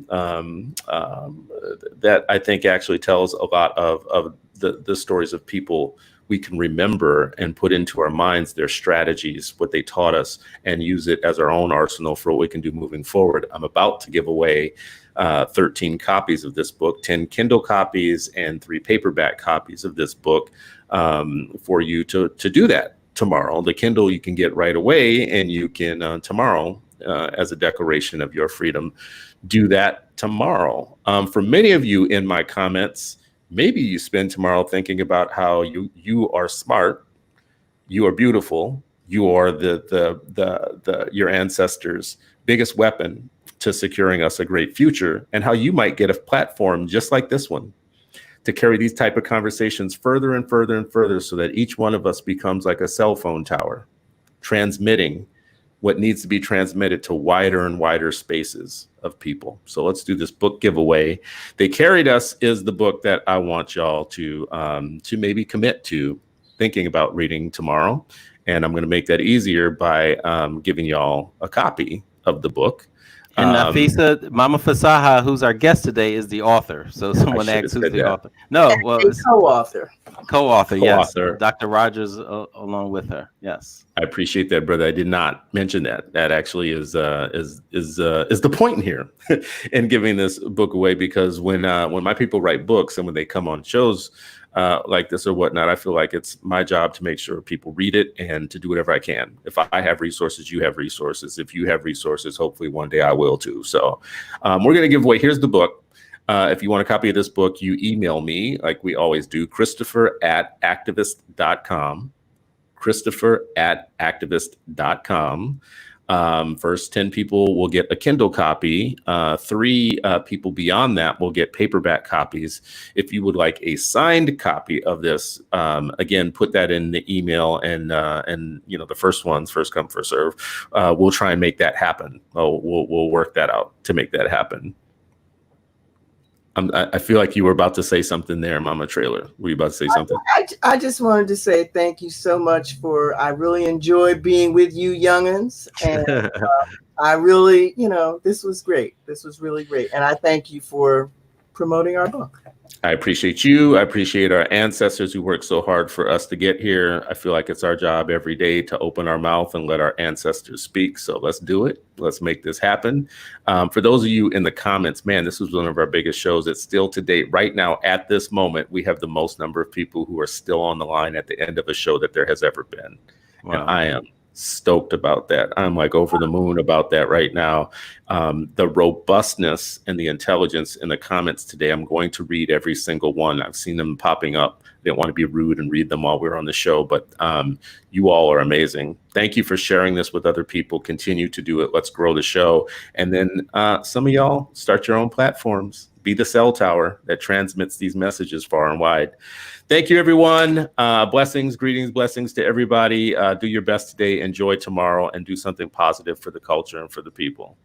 I think actually tells a lot of the stories of people we can remember and put into our minds their strategies, what they taught us, and use it as our own arsenal for what we can do moving forward. I'm about to give away 13 copies of this book, 10 Kindle copies and 3 paperback copies of this book for you to do that tomorrow. The Kindle you can get right away, and you can tomorrow, as a declaration of your freedom, do that tomorrow. For many of you in my comments, maybe you spend tomorrow thinking about how you are smart, you are beautiful, you are your ancestors' biggest weapon to securing us a great future, and how you might get a platform just like this one to carry these type of conversations further and further and further, so that each one of us becomes like a cell phone tower, transmitting what needs to be transmitted to wider and wider spaces of people. So let's do this book giveaway. They Carried Us is the book that I want y'all to maybe commit to thinking about reading tomorrow. And I'm going to make that easier by giving y'all a copy of the book. And Nafisa, Mama Fasaha, who's our guest today, is the author. So someone asks who's the author. No, well, co-author. Co-author, yes. Dr. Rogers along with her. Yes. I appreciate that, brother. I did not mention that. That actually is the point here in giving this book away, because when my people write books and when they come on shows like this or whatnot, I feel like it's my job to make sure people read it and to do whatever I can. If I have resources, you have resources. If you have resources, hopefully one day I will too. So we're going to give away. Here's the book. If you want a copy of this book, you email me like we always do, Christopher@activist.com. Christopher@activist.com. First 10 people will get a Kindle copy. 3 people beyond that will get paperback copies. If you would like a signed copy of this, again, put that in the email, and the first ones, first come, first serve. We'll try and make that happen. We'll work that out to make that happen. I feel like you were about to say something there, Mama Traylor. Were you about to say something? I just wanted to say thank you so much I really enjoyed being with you youngins. And I really, this was great. This was really great. And I thank you for promoting our book. I appreciate you. I appreciate our ancestors who worked so hard for us to get here. I feel like it's our job every day to open our mouth and let our ancestors speak. So let's do it. Let's make this happen. For those of you in the comments, man, this was one of our biggest shows. It's still to date. Right now, at this moment, we have the most number of people who are still on the line at the end of a show that there has ever been. Wow. And I am stoked about that. I'm like over the moon about that right now. The robustness and the intelligence in the comments today, I'm going to read every single one. I've seen them popping up. I didn't want to be rude and read them while we were on the show, but you all are amazing. Thank you for sharing this with other people. Continue to do it. Let's grow the show. And then some of y'all start your own platforms. Be the cell tower that transmits these messages far and wide. Thank you, everyone. Blessings, greetings, blessings to everybody. Do your best today, enjoy tomorrow, and do something positive for the culture and for the people.